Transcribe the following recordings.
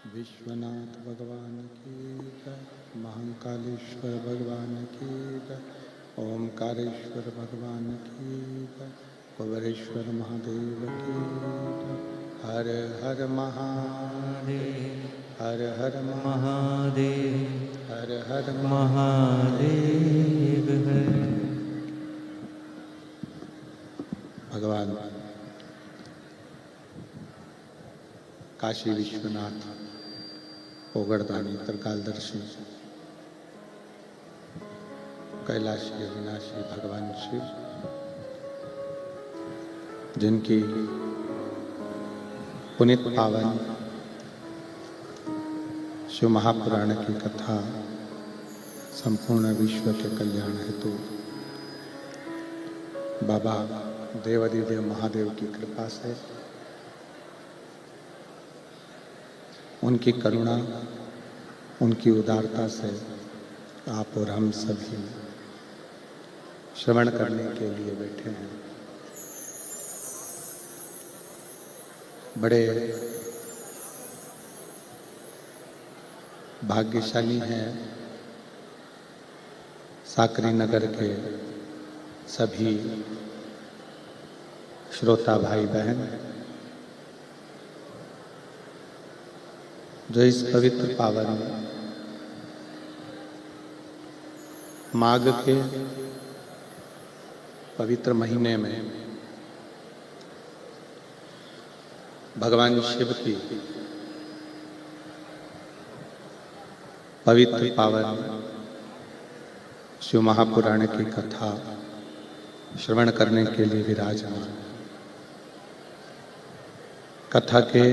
विश्वनाथ भगवान की जय। महाकालेश्वर भगवान की जय। ओमकारेश्वर भगवान की जय। कुबेरेश्वर महादेव की जय। हर हर महादेव, हर हर महादेव, हर हर महादेव है। भगवान काशी विश्वनाथ ओगड़दानी त्रिकालदर्शी कैलाशी अविनाशी भगवान शिव, जिनकी पुनीत पावन शिव महापुराण की कथा संपूर्ण विश्व के कल्याण हेतु बाबा देवादिदेव महादेव की कृपा से, उनकी करुणा, उनकी उदारता से आप और हम सभी श्रवण करने के लिए बैठे हैं। बड़े भाग्यशाली हैं साकरी नगर के सभी श्रोता भाई बहन, जो इस पवित्र पावन माघ के पवित्र महीने में भगवान शिव की पवित्र पावन शिव महापुराण की कथा श्रवण करने के लिए विराजमान। कथा के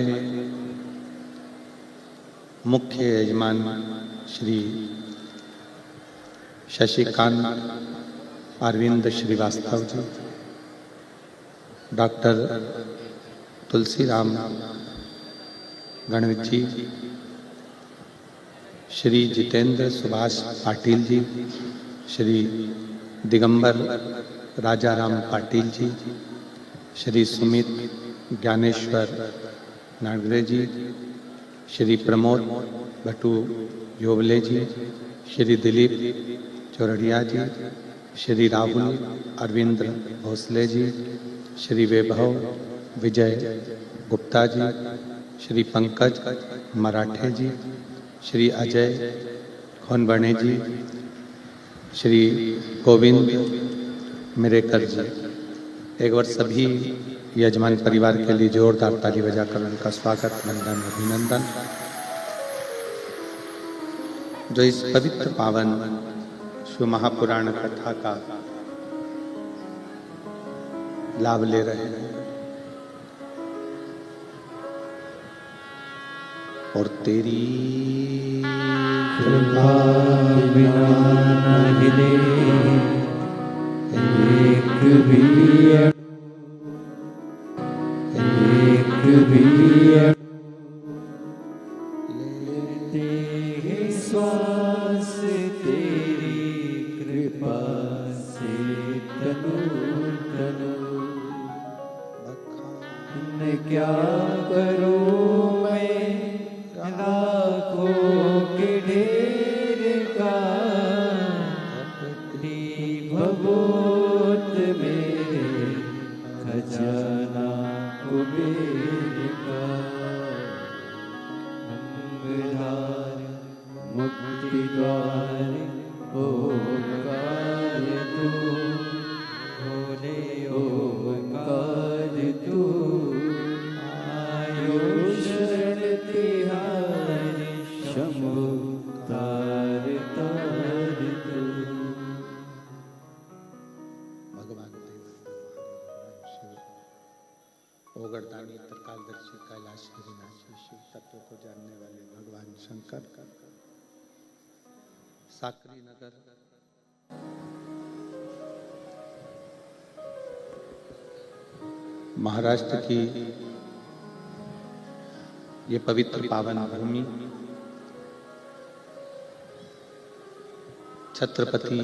मुख्य यजमान श्री शशिकांत अरविंद श्रीवास्तव जी, डॉक्टर तुलसीराम गणवित जी, श्री जितेंद्र सुभाष पाटिल जी, श्री दिगंबर राजाराम पाटिल जी, श्री सुमित ज्ञानेश्वर नागरे जी, श्री प्रमोद भट्टू योबले जी, श्री दिलीप चौरड़िया जी, श्री राहुल अरविंद भोसले जी, श्री वैभव विजय गुप्ता जी, श्री पंकज मराठे जी, श्री अजय खोनबणे जी, श्री गोविंद मिरेकर जी। एक बार सभी यजमान परिवार के लिए जोरदार ताली बजाकर उनका स्वागत, वंदन, अभिनंदन। जो इस पवित्र पावन शिव महापुराण कथा का लाभ ले रहे हैं और तेरी कृपा बिना न हिले एक भी लेते हैं श्वास तेरी कृपा से तनु तनु। मैं क्या करूं मैं लाखों के ढेर का, भगवत मेरे खजाना कुबेर का। अंगधार मुक्ति द्वार ओंकार तू, भोले ओंकार तू। आयो शरण तिहारी शंभु तार तार तू। भगवान ओगड़दानी त्रिकालदर्शी कैलाशी अविनाशी शिव तत्व को जानने वाले भगवान शंकर साकरी नगर महाराष्ट्र की ये पवित्र पावन भूमि छत्रपति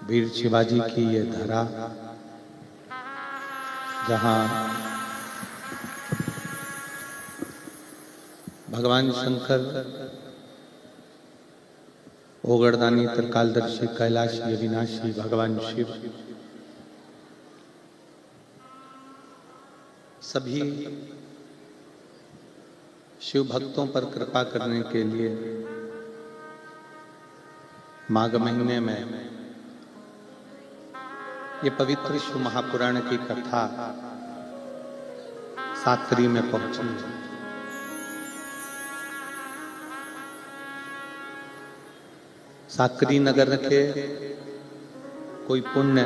वीर शिवाजी की ये धरा, जहाँ भगवान शंकर ओगरदानी त्रिकालदर्शी कैलाशी अविनाशी भगवान शिव सभी शिव भक्तों पर कृपा करने के लिए माघ महीने में ये पवित्र शिव महापुराण की कथा साकरी में पहुंची। साकरी नगर के कोई पुण्य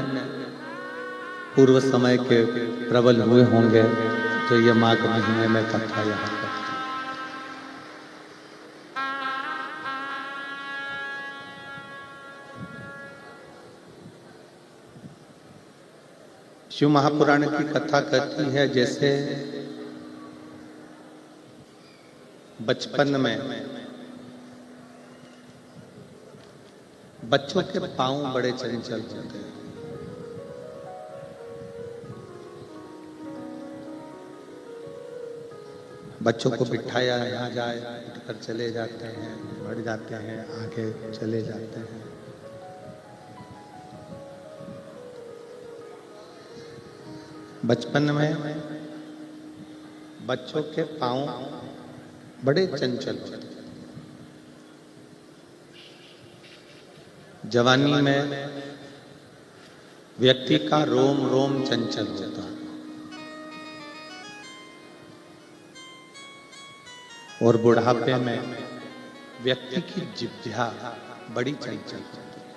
पूर्व समय के प्रबल हुए होंगे तो ये माघ महीने में कथा यहाँ पर शिव महापुराण की कथा कहती है जैसे बचपन में बच्चों के पांव बड़े चंचल होते हैं। बच्चों को बिठाया यहाँ जाए उठकर चले जाते हैं, बढ़ जाते हैं, आगे चले जाते हैं। बचपन में बच्चों के पांव बड़े चंचल होते हैं। जवानी में व्यक्ति का रोम रोम चंचल होता है और बुढ़ापे में व्यक्ति की जिह्वा बड़ी चंचल होती है।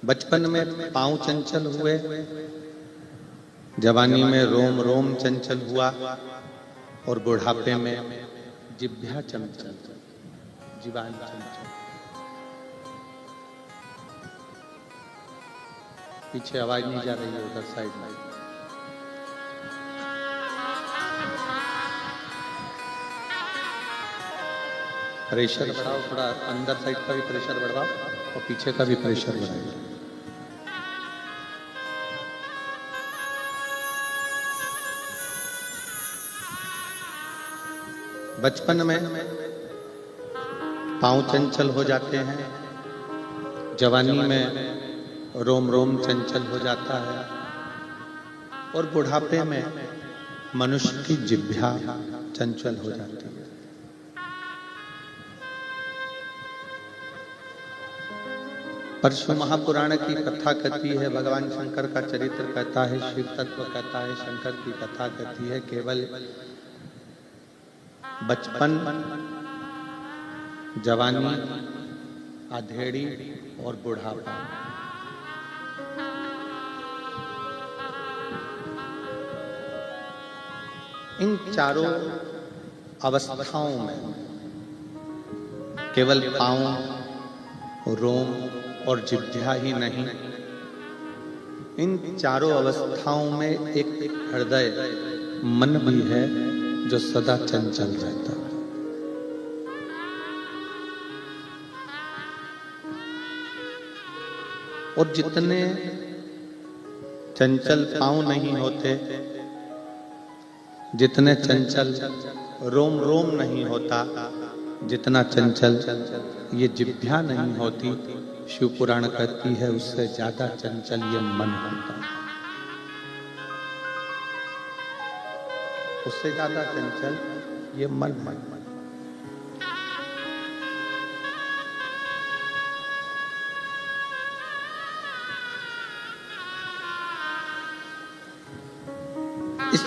बचपन में पांव चंचल हुए, जवानी में रोम रोम चंचल हुआ और बुढ़ापे में जिह्वा चंचल, जीवान चंचल। पीछे आवाज नहीं जा रही है उधर साइड में। प्रेशर बढ़ाओ थोड़ा, अंदर साइड का भी प्रेशर बढ़ाओ और पीछे का भी प्रेशर बढ़ाइए। बचपन में पांव चंचल हो जाते हैं, जवानी में रोम रोम चंचल हो जाता है और बुढ़ापे में मनुष्य की जिह्वा चंचल हो जाती है। पर शिव महापुराण की कथा कहती है, भगवान शंकर का चरित्र कहता है, शिव तत्व कहता है, शंकर की कथा कहती है केवल बचपन, जवानी, आधेड़ी और बुढ़ापा, इन चारों अवस्थाओं में केवल पांव, रोम और जिह्वा ही नहीं, इन चारों अवस्थाओं में एक हृदय मन भी है जो सदा चंचल रहता है। और जितने चंचल पांव नहीं होते, जितने चंचल रोम रोम नहीं होता, जितना चंचल ये जिह्वा नहीं होती, शिव पुराण कहती है उससे ज्यादा चंचल ये मन होता है। उससे ज्यादा चंचल ये मन है। इस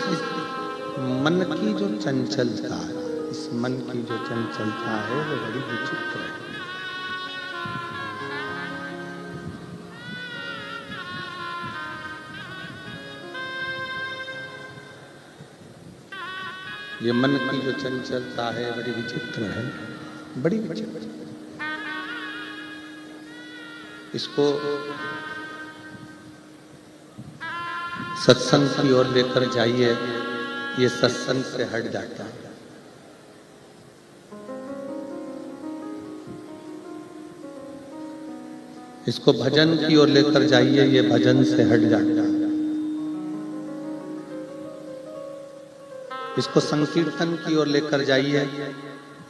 मन की जो चंचलता है, इस मन की जो चंचलता है वो बड़ी विचित्र है। ये मन की जो चंचलता है बड़ी विचित्र है, बड़ी विचित्र। इसको सत्संग की ओर लेकर जाइए, ये सत्संग से हट जाता है। इसको भजन की ओर लेकर जाइए, ये भजन से हट जाता है। इसको संकीर्तन की ओर लेकर जाइए,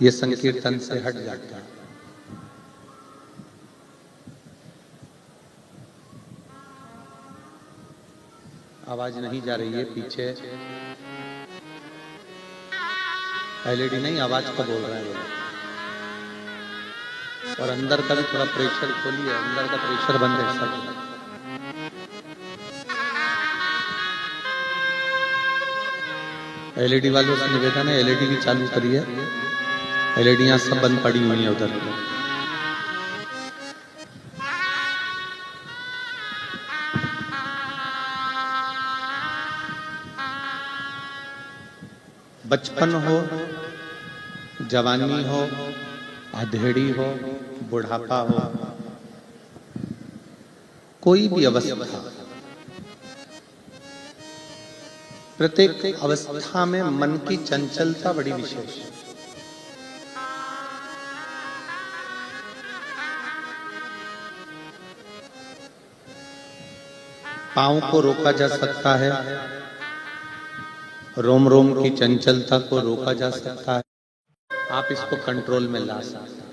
ये संकीर्तन से हट जाता है। आवाज नहीं जा रही है पीछे, एलईडी नहीं, आवाज का बोल रहा है। और अंदर का भी थोड़ा प्रेशर खोलिए, अंदर का प्रेशर बंद है सब। एलईडी वालों से निवेदन है, एलईडी भी चालू करिए। एलईडियां सब बंद पड़ी हुई है उधर। बचपन हो, जवानी हो, अधेड़ी हो, बुढ़ापा हो, कोई भी अवस्था, प्रत्येक अवस्था में मन की चंचलता बड़ी विशेष है। पांव को रोका जा सकता है, रोम रोम की चंचलता को रोका जा सकता है, आप इसको कंट्रोल में ला सकते हैं।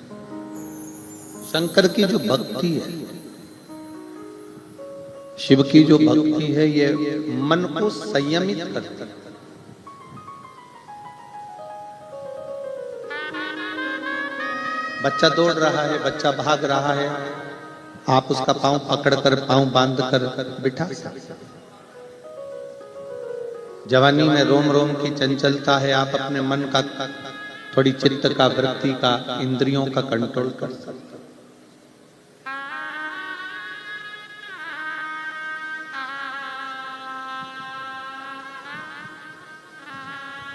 शंकर की जो भक्ति है, शिव की जो भक्ति है, ये मन को संयमित करती है। बच्चा दौड़ रहा है, बच्चा भाग रहा है, आप उसका पांव पकड़कर, पांव बांध कर बिठा सकते। जवानी में रोम रोम की चंचलता है, आप अपने मन का, थोड़ी चित्त का, वृत्ति का, इंद्रियों का कंट्रोल कर सकते।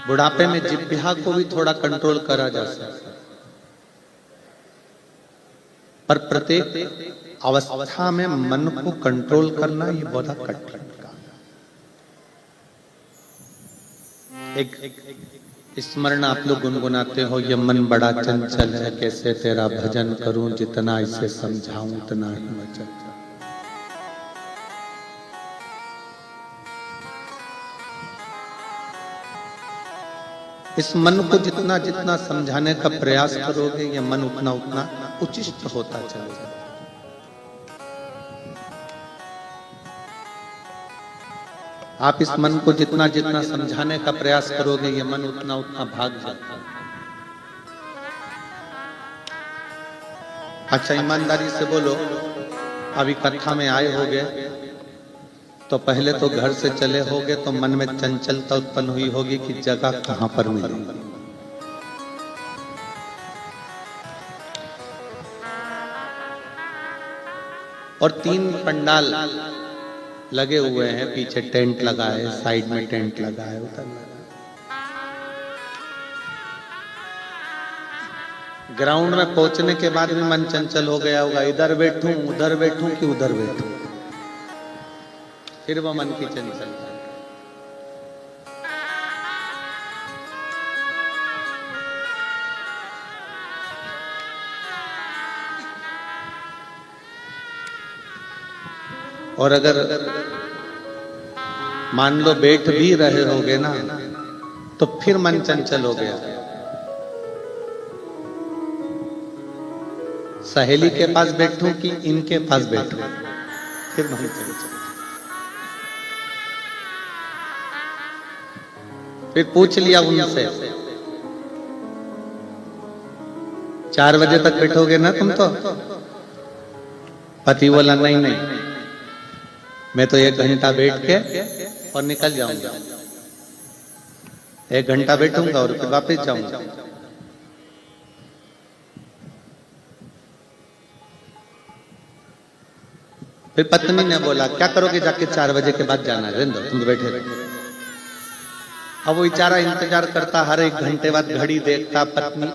बुढ़ापे में जिह्वा को भी थोड़ा कंट्रोल करा जा सकता है, पर प्रत्येक अवस्था में मन को कंट्रोल करना ये बहुत कठिन काम है। एक स्मरण आप लोग गुनगुनाते हो, ये मन बड़ा चंचल है, कैसे तेरा भजन करूं, जितना इसे समझाऊं उतना ही वचन। इस मन को जितना जितना समझाने का प्रयास करोगे, ये मन उतना उतना उचिष्ट होता चलेगा। आप इस मन को जितना जितना समझाने का प्रयास करोगे, ये मन उतना उतना भाग जाता है। अच्छा, ईमानदारी से बोलो, अभी कथा में आए होगे तो पहले तो घर से चले होगे तो मन में चंचलता उत्पन्न हुई होगी कि जगह कहां पर मिलेगी। और 3 पंडाल लगे हुए हैं, पीछे टेंट लगा है, साइड में टेंट लगा है, उधर ग्राउंड में पहुंचने के बाद भी मन चंचल हो गया होगा, इधर बैठूं उधर बैठूं कि उधर बैठूं, फिर वो मन की चंचलता। और अगर मान लो बैठ भी रहे होगे ना, तो फिर मन चंचल हो गया। सहेली के पास बैठूं कि इनके पास बैठूं, फिर मन चंचल। फिर पूछ लिया उनसे, 4 बजे तक बैठोगे ना तुम? तो पति बोला नहीं नहीं, मैं तो 1 घंटा बैठ के और निकल जाऊंगा, 1 घंटा बैठूंगा और फिर वापस जाऊंगा। फिर पत्नी ने बोला, क्या करोगे जाके, 4 बजे के बाद जाना है, रहने दो, तुम तो बैठे रहो। अब वो बेचारा इंतजार करता, हर 1 घंटे बाद घड़ी देखता, पत्नी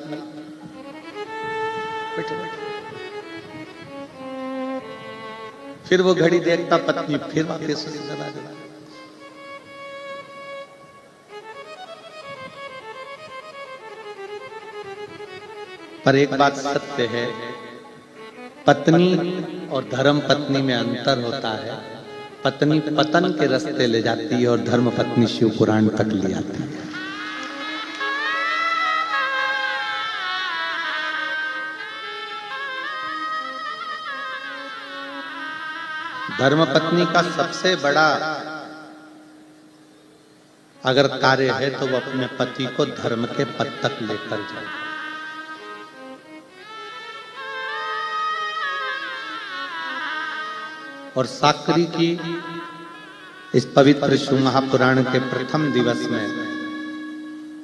फिर वो घड़ी देखता, पत्नी फिर वापस चला जाता। पर एक बात सत्य है, पत्नी और धर्म पत्नी में अंतर होता है। पत्नी पतन के रास्ते ले जाती है और धर्म पत्नी शिव पुराण तक ले आती है। धर्म पत्नी का सबसे बड़ा अगर कार्य है तो वो अपने पति को धर्म के पद तक लेकर जाए। और साकरी की इस पवित्र शिव महापुराण के प्रथम दिवस में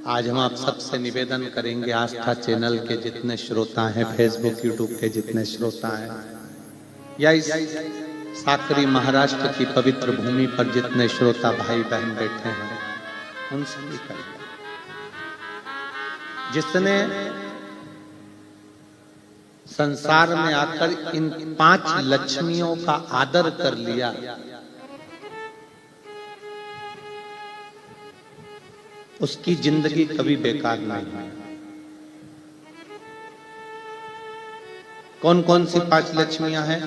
आज हम आप सबसे निवेदन करेंगे, आस्था चैनल के जितने श्रोता हैं, फेसबुक यूट्यूब के जितने श्रोता हैं, या इस साकरी महाराष्ट्र की पवित्र भूमि पर जितने श्रोता भाई बहन बैठे हैं, उन सभी का जिसने संसार में आकर इन 5 लक्ष्मियों का आदर कर लिया, उसकी जिंदगी कभी बेकार नहीं है। कौन कौन सी 5 लक्ष्मियां हैं?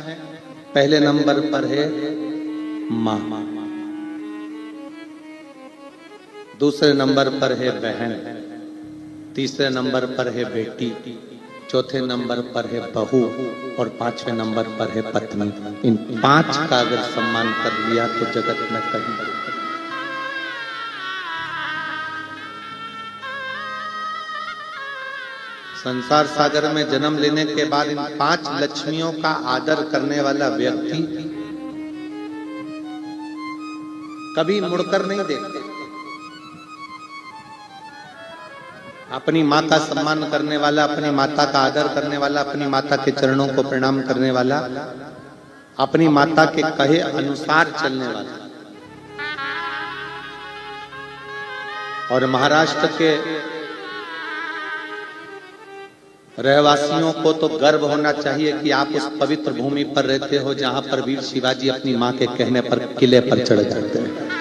पहले नंबर पर है मां, दूसरे नंबर पर है बहन, तीसरे नंबर पर है बेटी, चौथे नंबर पर है बहू और 5वें नंबर पर है पत्नी। इन 5 का अगर सम्मान कर लिया तो जगत में कहीं संसार सागर में जन्म लेने के बाद इन 5 लक्ष्मियों का आदर करने वाला व्यक्ति कभी मुड़कर नहीं देखते। अपनी माँ का सम्मान करने वाला, अपनी माता का आदर करने वाला, अपनी माता के चरणों को प्रणाम करने वाला, अपनी माता के कहे अनुसार चलने वाला। और महाराष्ट्र के रहवासियों को तो गर्व होना चाहिए कि आप उस पवित्र भूमि पर रहते हो जहां पर वीर शिवाजी अपनी मां के कहने पर किले पर चढ़ जाते हैं।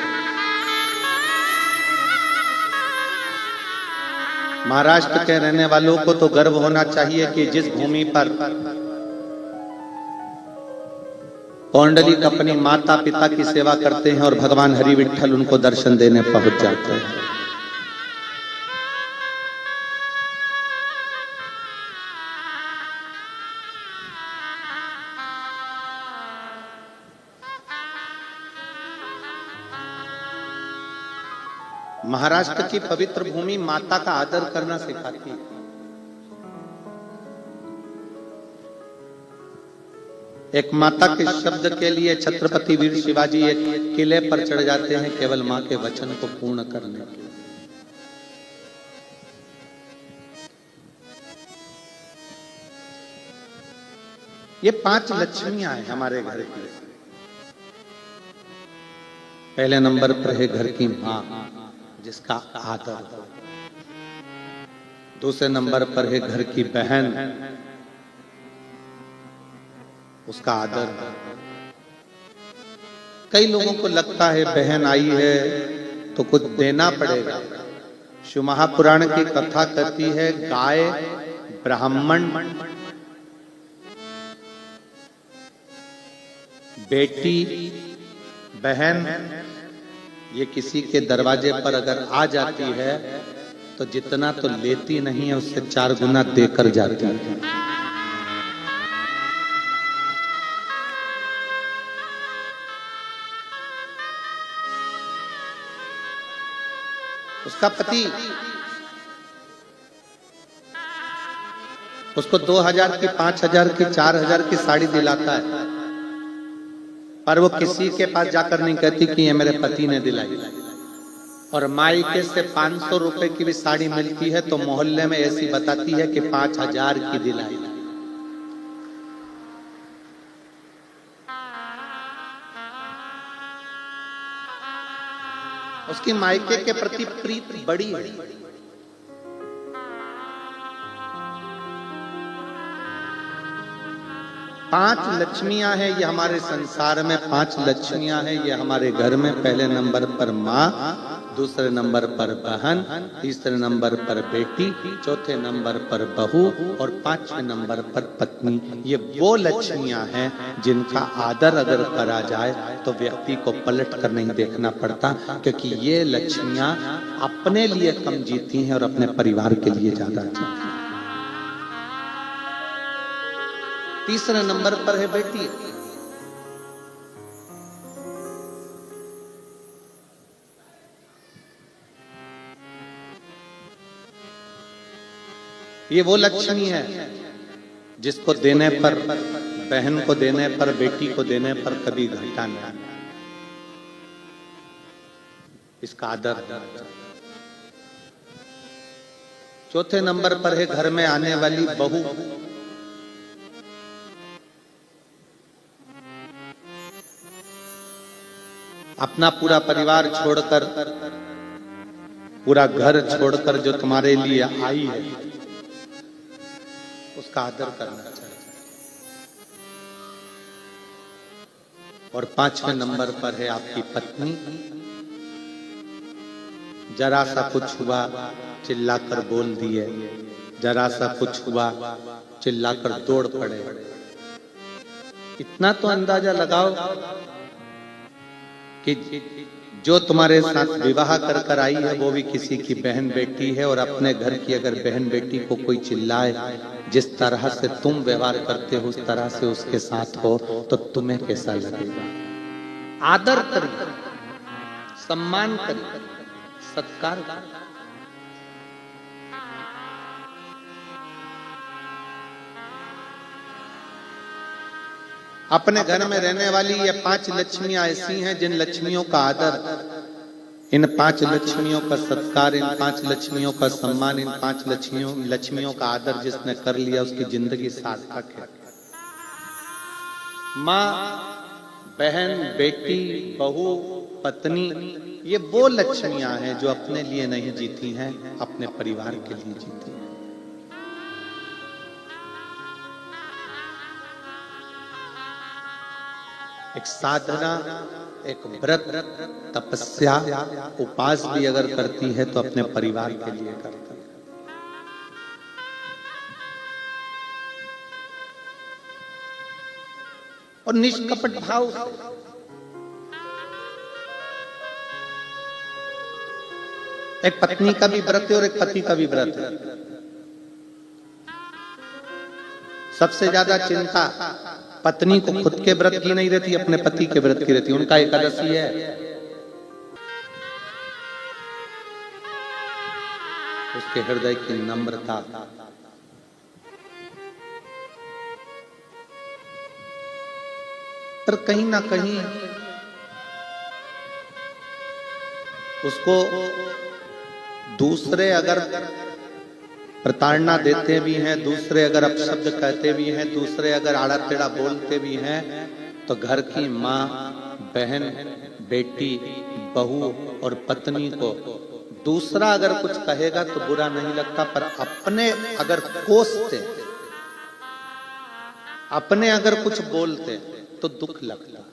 महाराष्ट्र के रहने वालों को तो गर्व होना चाहिए कि जिस भूमि पर पौंडलिक अपनी माता पिता की सेवा करते हैं और भगवान हरि विठ्ठल उनको दर्शन देने पहुंच जाते हैं। महाराष्ट्र की पवित्र भूमि माता का आदर करना सिखाती है। एक माता के शब्द के लिए छत्रपति वीर शिवाजी एक किले पर चढ़ जाते हैं केवल मां के वचन को पूर्ण करने के लिए। ये 5 लक्ष्मियां हैं हमारे घर की। पहले नंबर पर है घर की मां जिसका आदर, दूसरे नंबर पर है घर की बहन, उसका आदर। कई लोगों को लगता है बहन आई है तो कुछ देना पड़ेगा। शिव महापुराण की कथा कहती है गाय, ब्राह्मण, बेटी, बहन ये किसी के दरवाजे पर अगर आ जाती है तो जितना तो लेती नहीं है उससे 4 गुना देकर जाती है। उसका पति उसको 2000 की, 5000 की, 4000 की साड़ी दिलाता है, पर वो किसी के पास जाकर नहीं कहती कि ये मेरे पति ने दिलाई। और मायके से 500 रुपए की भी साड़ी मिलती है तो मोहल्ले में ऐसी बताती है कि 5000 की दिलाई। उसकी मायके के प्रति प्रीति बड़ी है। पांच लक्ष्मियां हैं, ये हमारे संसार में पांच लक्ष्मियां हैं। ये हमारे घर में पहले नंबर पर माँ, दूसरे नंबर पर बहन, तीसरे नंबर पर बेटी, चौथे नंबर पर बहू और पांचवें नंबर पर पत्नी। ये वो लक्ष्मियां हैं जिनका आदर अगर करा जाए तो व्यक्ति को पलट कर नहीं देखना पड़ता, क्योंकि ये लक्ष्मियां अपने लिए कम जीती हैं और अपने परिवार के लिए ज्यादा जीती हैं। तीसरे नंबर पर है बेटी। ये वो लक्ष्मी है जिसको देने पर, बहन को देने पर, बेटी को देने पर कभी घाटा नहीं, इसका आदर। चौथे नंबर पर है घर में आने वाली बहू। अपना पूरा परिवार छोड़कर, पूरा घर छोड़कर जो तुम्हारे लिए आई है, उसका आदर करना चाहिए। और पांचवें नंबर पर है आपकी पत्नी। जरा सा कुछ हुआ चिल्लाकर बोल दिए, जरा सा कुछ हुआ चिल्लाकर दौड़ पड़े। इतना तो अंदाजा लगाओ कि जो तुम्हारे साथ विवाह कर कर आई है वो भी किसी की बहन बेटी है, और अपने घर की अगर बहन बेटी को कोई चिल्लाए, जिस तरह से तुम व्यवहार करते हो उस तरह से उसके साथ हो, तो तुम्हें कैसा लगेगा? आदर करिए, सम्मान करिए, सत्कार करिए। अपने घर में रहने वाली ये पांच लक्ष्मियां ऐसी हैं जिन लक्ष्मियों का आदर, इन पांच लक्ष्मियों का सत्कार, इन पांच लक्ष्मियों का सम्मान, इन पांच लक्ष्मियों का आदर जिसने कर लिया उसकी जिंदगी सार्थक है। माँ, बहन, बेटी, बहू, पत्नी, ये वो लक्ष्मियां हैं जो अपने लिए नहीं जीती हैं, अपने परिवार के लिए जीती हैं। एक साधना, एक व्रत, तपस्या, उपास भी अगर करती है तो अपने परिवार के लिए करती है। और निष्कपट भाव से, एक पत्नी का भी व्रत है और एक पति का भी व्रत है। सबसे ज्यादा चिंता पत्नी को खुद के व्रत की नहीं रहती, अपने पति के व्रत की रहती। उनका एकादशी है, उसके हृदय की नम्रता, पर कहीं ना कहीं उसको दूसरे अगर प्रताड़ना देते भी हैं, दूसरे अगर अपशब्द कहते भी हैं, दूसरे अगर आड़ा टेढ़ा बोलते भी हैं, तो घर की माँ, बहन, बेटी, बहू और पत्नी को दूसरा अगर कुछ कहेगा तो बुरा नहीं लगता, पर अपने अगर कोसते, अपने अगर कुछ बोलते तो दुख लगता।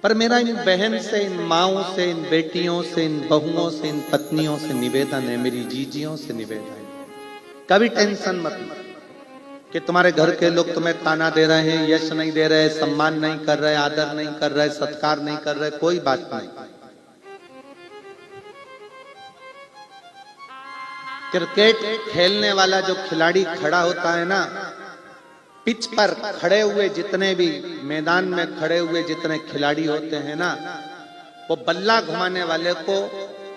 पर मेरा इन बहन से, इन माँओं से, इन बेटियों से, इन बहुओं से, इन पत्नियों से निवेदन है, मेरी जीजियों से निवेदन है, कभी टेंशन मत लो कि तुम्हारे घर के लोग तुम्हें ताना दे रहे हैं, यश नहीं दे रहे, सम्मान नहीं कर रहे, आदर नहीं कर रहे, सत्कार नहीं कर रहे, कोई बात नहीं। क्रिकेट खेलने वाला जो खिलाड़ी खड़ा होता है ना, पिच पर खड़े हुए जितने भी मैदान में खड़े हुए जितने खिलाड़ी होते हैं ना, वो बल्ला घुमाने वाले को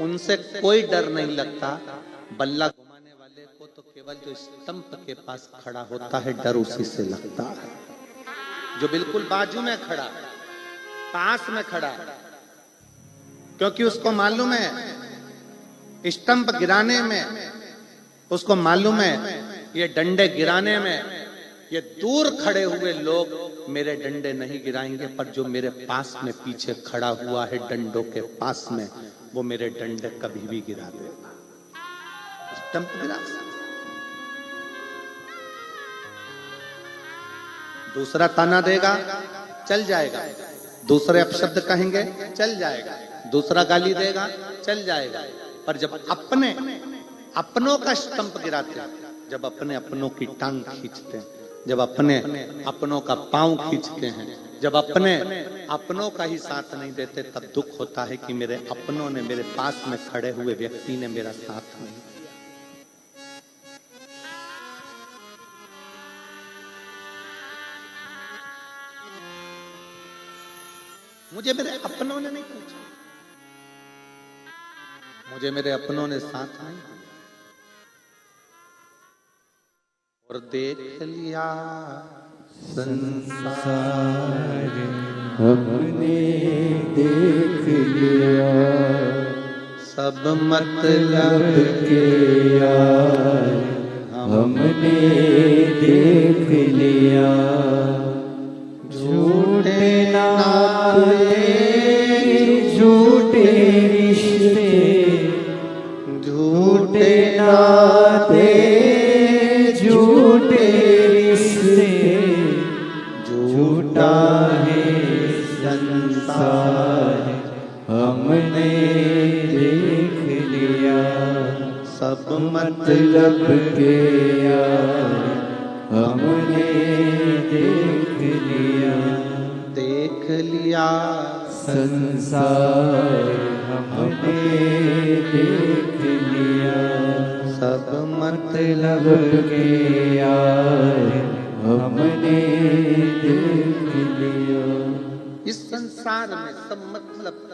उनसे कोई डर नहीं लगता। बल्ला घुमाने वाले को तो केवल जो स्टंप के पास खड़ा होता है डर उसी से लगता है, जो बिल्कुल बाजू में खड़ा, पास में खड़ा, क्योंकि उसको मालूम है स्टंप गिराने में, उसको मालूम है ये डंडे गिराने में ये दूर खड़े हुए लोग मेरे डंडे नहीं गिराएंगे, पर जो मेरे पास में पीछे खड़ा हुआ है डंडों के पास में, वो मेरे डंडे कभी भी गिरा देगा। स्टंप गिरा, दूसरा ताना देगा, चल जाएगा। दूसरे अपशब्द कहेंगे, चल जाएगा। दूसरा गाली देगा, चल जाएगा। पर जब अपनों का स्टंप गिराते हैं, जब अपने अपनों की टांग खींचते हैं, जब अपने अपनों का पांव खींचते हैं, जब अपने अपनों का ही साथ नहीं देते, तब दुख होता है कि मेरे अपनों ने, मेरे पास में खड़े हुए व्यक्ति ने मेरा साथ नहीं दिया। मुझे मेरे अपनों ने नहीं पूछा, मुझे मेरे अपनों ने साथ नहीं दिया। और देख लिया संसार हमने देख लिया, सब मतलब के यार हमने देख लिया। झूठे नाते झूठे रिश्ते, झूठे नाते झूठे रिश्ते, झूठा है संसार हमने देख लिया। सब मतलब के यार हमने देख लिया। देख लिया संसार हमने देख लिया। सब मतलब के यार हमने देख लिया। इस संसार में सब मतलब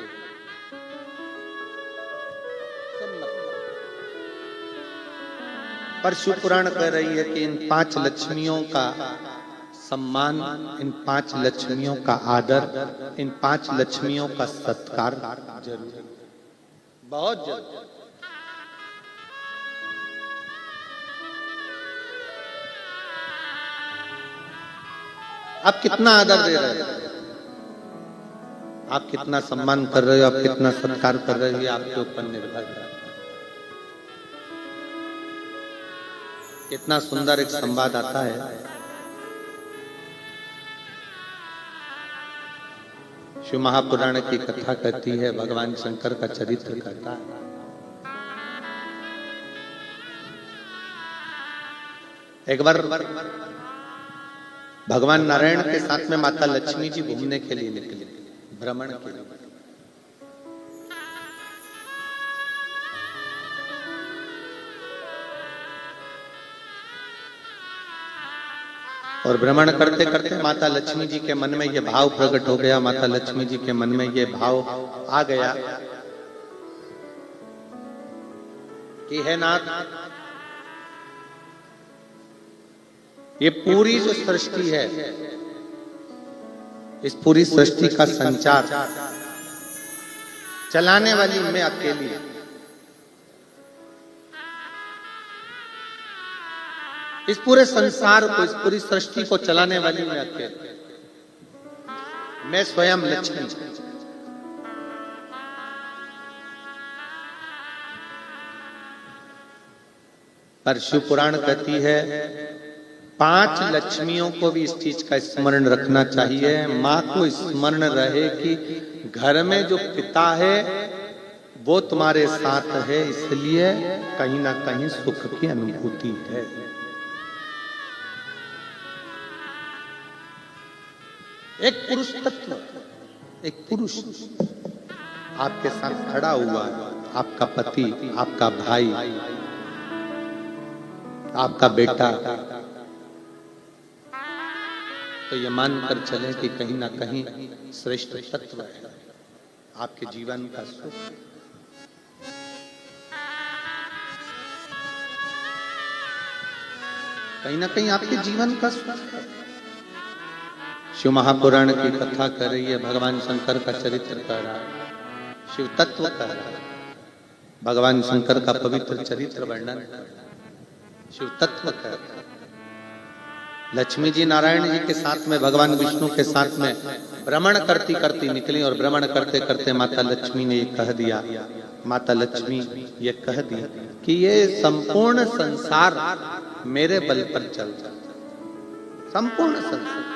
पर शिव पुराण कह रही है कि इन 5 लक्ष्मियों का सम्मान, इन 5 लक्ष्मियों का आदर, इन 5 लक्ष्मियों का सत्कार जरूर, बहुत जरूर। आप कितना आदर दे रहे हो, आप कितना सम्मान कर रहे हो, आप कितना सत्कार कर रहे हो, ये आपके ऊपर निर्भर है। कितना सुंदर एक संवाद आता है। शिव महापुराण की कथा कहती है, भगवान शंकर का चरित्र कहता है। एक बार भगवान नारायण के साथ में माता लक्ष्मी जी घूमने के लिए निकले, भ्रमण के लिए। और भ्रमण करते करते माता लक्ष्मी जी के मन में यह भाव प्रकट हो गया, माता लक्ष्मी जी के मन में यह भाव आ गया कि है नाथ, ये पूरी जो सृष्टि है, इस पूरी सृष्टि का संचार चलाने वाली मैं अकेली हूं। इस पूरे संसार को, इस पूरी सृष्टि को चलाने वाली मैं अकेली, मैं स्वयं लक्ष्मी। पर शिव पुराण कहती है 5 लक्ष्मियों को भी इस चीज का स्मरण रखना चाहिए। माँ को स्मरण रहे कि घर में जो पिता है वो तुम्हारे साथ है, इसलिए कहीं ना कहीं सुख की अनुभूति है। एक पुरुष तत्व, एक पुरुष आपके साथ खड़ा हुआ, आपका पति, आपका भाई, आपका बेटा, तो ये मानकर चले कि कहीं ना कहीं श्रेष्ठ तत्व है आपके जीवन का सुख। कहीं ना कहीं आपके जीवन का सुख है। शिव महापुराण की कथा कर रही है, भगवान शंकर का चरित्र कर रहा है, शिव तत्व कर रहा है, भगवान शंकर का पवित्र चरित्र वर्णन कर रहा है, शिव तत्व कर रहा है। लक्ष्मी जी नारायण जी के साथ में, भगवान विष्णु के साथ में भ्रमण करती करती निकली और भ्रमण करते करते माता लक्ष्मी ने ये कह दिया, माता लक्ष्मी ये कह दी कि ये संपूर्ण संसार मेरे बल पर चल रहा, संपूर्ण संसार।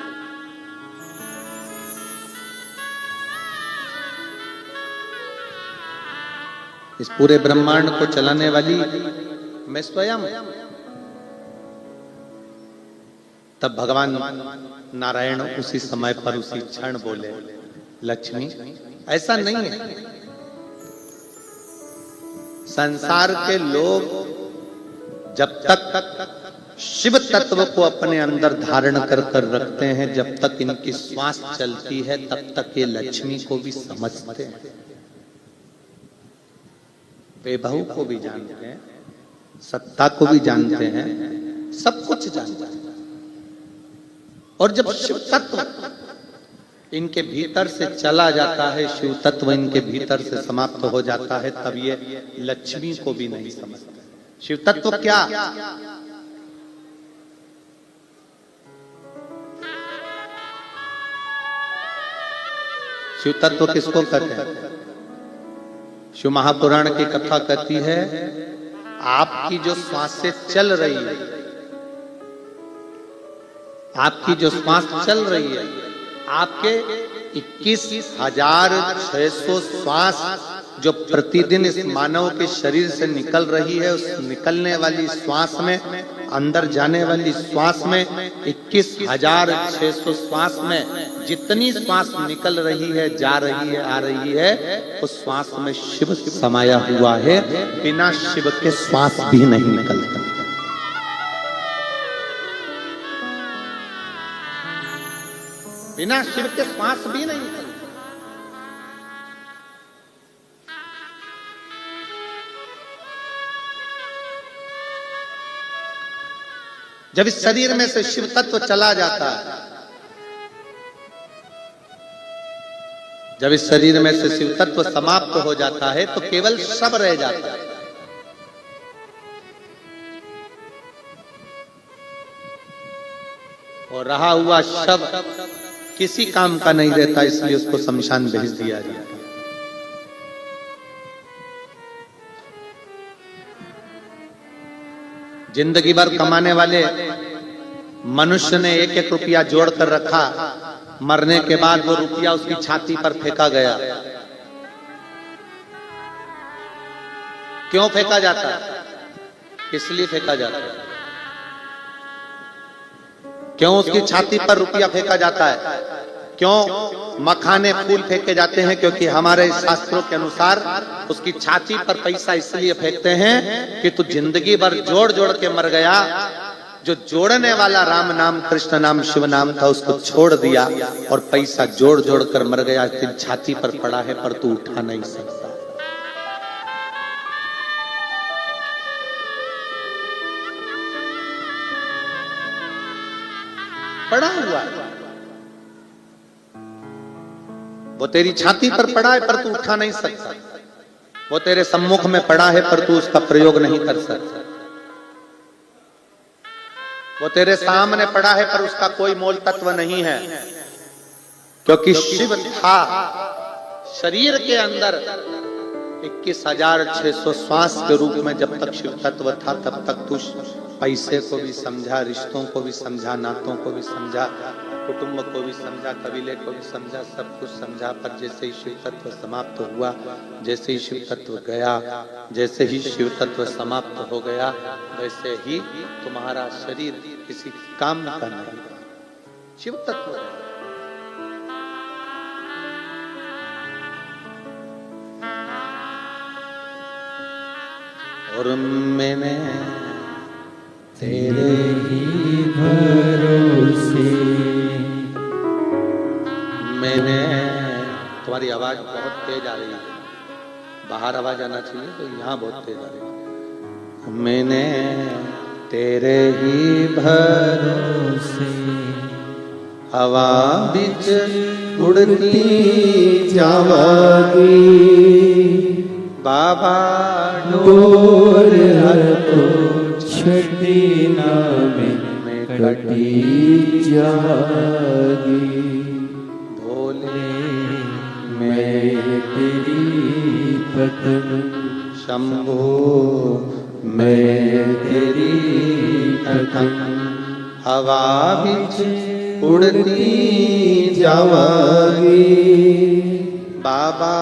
इस पूरे ब्रह्मांड को चलाने वाली मैं स्वयं। तब भगवान नारायण उसी समय पर उसी क्षण बोले, लक्ष्मी ऐसा नहीं है। संसार के लोग जब तक शिव तत्व को अपने अंदर धारण कर कर रखते हैं, जब तक इनकी श्वास चलती है तब तक ये लक्ष्मी को भी समझते हैं, वैभव को भी जानते हैं, सत्ता को भी जानते हैं, सब कुछ जानते हैं। और जब शिव तत्व इनके भीतर से चला जाता है, शिव तत्व इनके भीतर से समाप्त हो जाता है, तब ये लक्ष्मी को भी नहीं समझते। शिव तत्व क्या? शिव तत्व किसको कहते हैं? शिव महापुराण की कथा कहती है, आपकी जो श्वासें चल रही है, आपकी जो श्वास चल रही है, आपके 21,600 श्वास जो प्रतिदिन इस मानव के शरीर से निकल रही है, उस निकलने वाली श्वास में, अंदर जाने वाली श्वास में, 21,600 श्वास में जितनी श्वास निकल रही है, जा रही है, आ रही है, उस श्वास में शिव समाया हुआ है। बिना शिव के श्वास भी नहीं निकलता। बिना शिव के श्वास भी नहीं निकलता। जब इस शरीर में से शिव तत्व चला जाता है, जब इस शरीर में से शिव तत्व समाप्त हो जाता है, तो केवल शव रह जाता है। और रहा हुआ शव किसी काम का नहीं रहता, इसलिए उसको शमशान भेज दिया जाता है। जिंदगी भर कमाने वाले मनुष्य ने 1-1 रुपया जोड़ कर रखा, मरने के बाद वो रुपया उसकी छाती पर फेंका गया। क्यों फेंका जाता है? इसलिए फेंका जाता है। क्यों उसकी छाती पर रुपया फेंका जाता है? क्यों मखाने फूल फेंके जाते हैं? क्योंकि हमारे शास्त्रों के अनुसार उसकी छाती पर पैसा इसलिए फेंकते हैं कि तू जिंदगी भर जोड़ जोड़ के मर गया, जो जोड़ने वाला राम नाम, कृष्ण नाम, शिव नाम था, उसको छोड़ दिया और पैसा जोड़ जोड़ कर मर गया, तेरी छाती पर पड़ा है पर तू उठा नहीं सकता। पड़ा हुआ है, वो तेरी छाती पर पड़ा है पर तू उठा नहीं सकता। वो तेरे सम्मुख में पड़ा है पर तू उसका प्रयोग नहीं कर सकता। वो तेरे सामने पड़ा है पर उसका कोई मोल तत्व नहीं है, क्योंकि शिव था शरीर के अंदर 21,600 श्वास के रूप में। जब तक शिव तत्व था तब तक तू पैसे को भी समझा, रिश्तों को भी समझा, नातों को भी समझा, कुटुंब को भी समझा, कबीले को भी समझा, सब कुछ समझा। पर जैसे ही शिव तत्व समाप्त हुआ, जैसे ही शिव तत्व गया, जैसे ही शिव तत्व समाप्त हो गया, वैसे ही तुम्हारा शरीर किसी काम का नहीं। शिव तत्व और मैंने तेरे ही भरोसे, मैंने, तुम्हारी आवाज बहुत तेज आ रही है, बाहर आवाज आना चाहिए, तो यहाँ बहुत तेज आ रही है। मैंने तेरे ही भरोसे हवा बिच उड़ती जावागी, बाबा डोर हर तो छठी में कटी जागी। भोले मैं तेरी पतन, शंभो मैं तेरी पतन, हवा बिच उड़ती जावागी। बाबा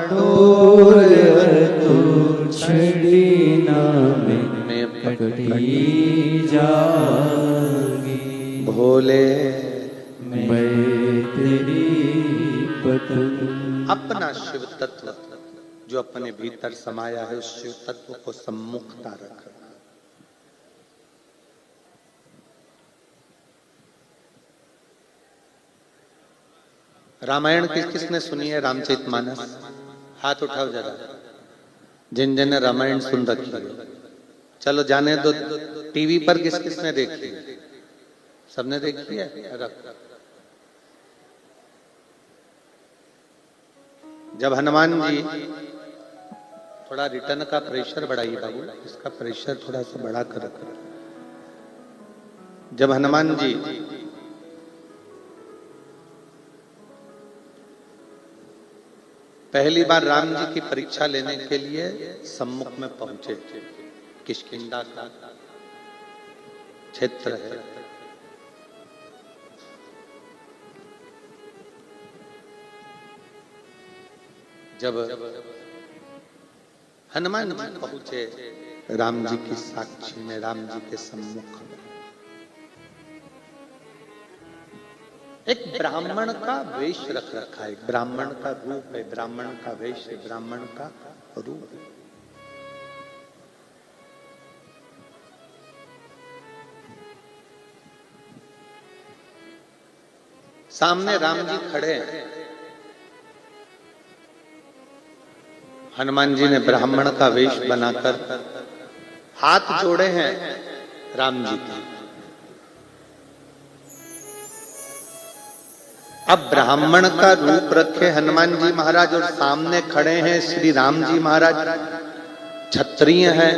डोर तो छड़ी नाम में पकड़ी जागी। भोले मैं तेरी पतंग। अपना शिव तत्व जो अपने भीतर समाया है, उस शिव तत्व को सम्मुखता रख। रामायण किसने सुनी है? रामचरितमानस। हाथ उठाओ जरा, जिन जिन ने रामायण सुन रखी है। चलो जाने दो, टीवी पर किसने देखी है? सबने देखी है? रख। जब हनुमान जी, थोड़ा रिटर्न का प्रेशर बढ़ाइए बाबू, इसका प्रेशर थोड़ा सा बढ़ा कर रखो। जब हनुमान जी पहली बार राम जी की परीक्षा लेने के लिए सम्मुख में पहुंचे, किष्किंधा का क्षेत्र है, जब हनुमान जी पहुंचे राम जी की साक्षी में, राम जी के सम्मुख में, एक ब्राह्मण का वेश रख रखा है, ब्राह्मण का रूप है, ब्राह्मण का वेश है, ब्राह्मण का रूप है। सामने राम जी खड़े हैं, हनुमान जी ने ब्राह्मण का वेश बनाकर हाथ जोड़े हैं राम जी के। अब ब्राह्मण का रूप रखे हनुमान जी महाराज और सामने खड़े हैं श्री राम जी महाराज, क्षत्रिय हैं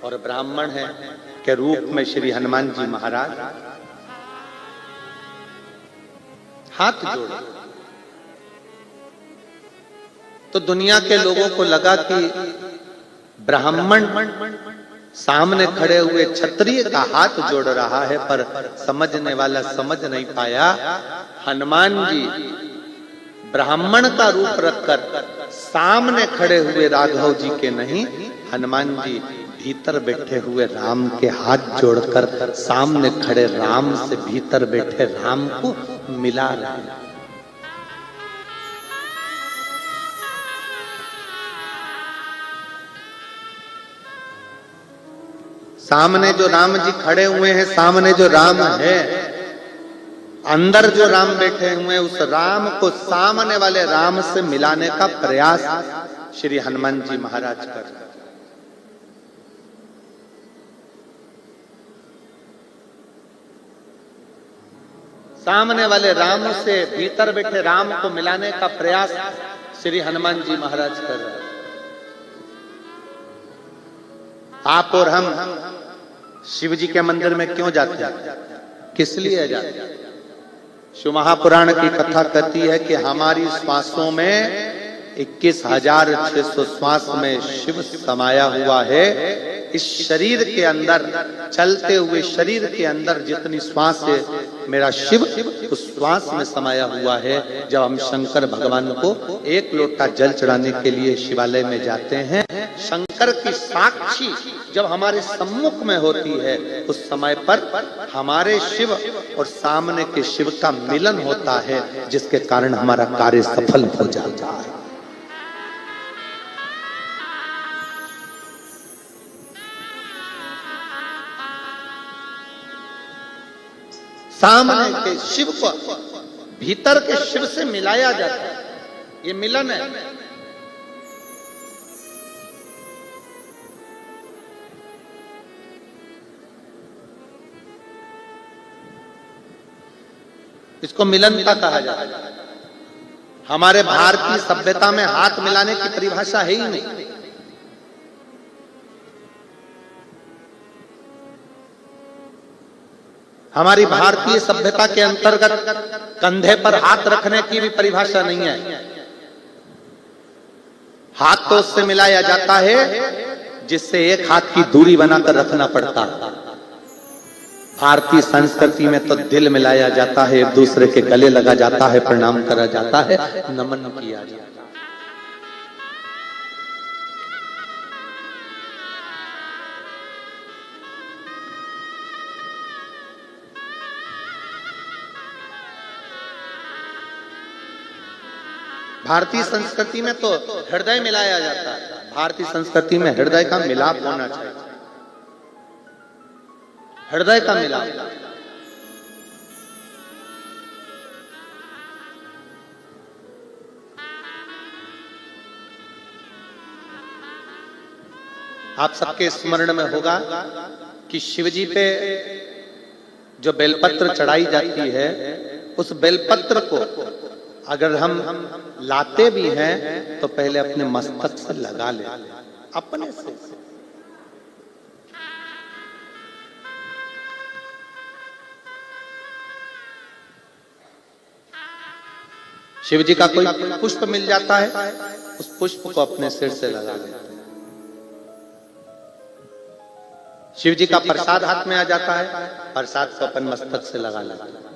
और ब्राह्मण हैं के रूप में श्री हनुमान जी महाराज हाथ जोड़े। तो दुनिया के लोगों को लगा कि ब्राह्मण सामने खड़े हुए क्षत्रिय का हाथ जोड़ रहा है, पर समझने वाला समझ नहीं पाया हनुमान जी ब्राह्मण का रूप रखकर सामने खड़े हुए राघव जी के नहीं, हनुमान जी भीतर बैठे हुए राम के हाथ जोड़कर सामने खड़े राम से भीतर बैठे राम को मिला रहे हैं। सामने जो राम जी खड़े हुए हैं, सामने जो राम है, अंदर जो राम बैठे हुए हैं, उस राम को सामने वाले राम से मिलाने का प्रयास श्री हनुमान जी महाराज कर रहे हैं। सामने वाले राम से भीतर बैठे राम को मिलाने का प्रयास श्री हनुमान जी महाराज कर रहे हैं। आप और हम शिव जी के मंदिर में क्यों जाते हैं? किस लिए जाते हैं? शिव महापुराण की कथा कहती है कि हमारी श्वासों में 21,600 श्वास में शिव समाया हुआ है। इस शरीर के अंदर, चलते हुए शरीर के अंदर जितनी श्वास है, मेरा शिव उस श्वास में समाया हुआ है। जब हम शंकर भगवान को एक लोटा जल चढ़ाने के लिए शिवालय में जाते हैं, शंकर की साक्षी जब हमारे सम्मुख में होती है, उस समय पर हमारे शिव और सामने के शिव का मिलन होता है, जिसके कारण हमारा कार्य सफल हो जाता है। सामने के शिव को भीतर के शिव से मिलाया जाता है, ये मिलन है। इसको मिलनता कहा जाता है। हमारे भारतीय सभ्यता में हाथ मिलाने की परिभाषा है ही नहीं। हमारी भारतीय सभ्यता के अंतर्गत कंधे पर हाथ रखने की भी परिभाषा नहीं है। हाथ तो उससे मिलाया जाता है जिससे एक हाथ की दूरी बनाकर रखना पड़ता है। भारतीय संस्कृति में तो दिल मिलाया जाता है, एक दूसरे के गले लगा जाता है, प्रणाम करा जाता है, नमन किया जाता है। भारतीय संस्कृति में तो हृदय मिलाया जाता है, भारतीय संस्कृति में हृदय का मिलाप होना चाहिए, हृदय का मिलाप। आप सबके स्मरण में होगा कि शिवजी पे जो बेलपत्र चढ़ाई जाती है, उस बेलपत्र को अगर हम लाते भी हैं तो पहले अपने मस्तक से लगा ले, अपने से। शिव जी का कोई पुष्प मिल जाता है, उस पुष्प को अपने सिर से लगा लेते हैं। शिव जी का प्रसाद हाथ में आ जाता है, प्रसाद को अपन मस्तक से लगा लेते हैं।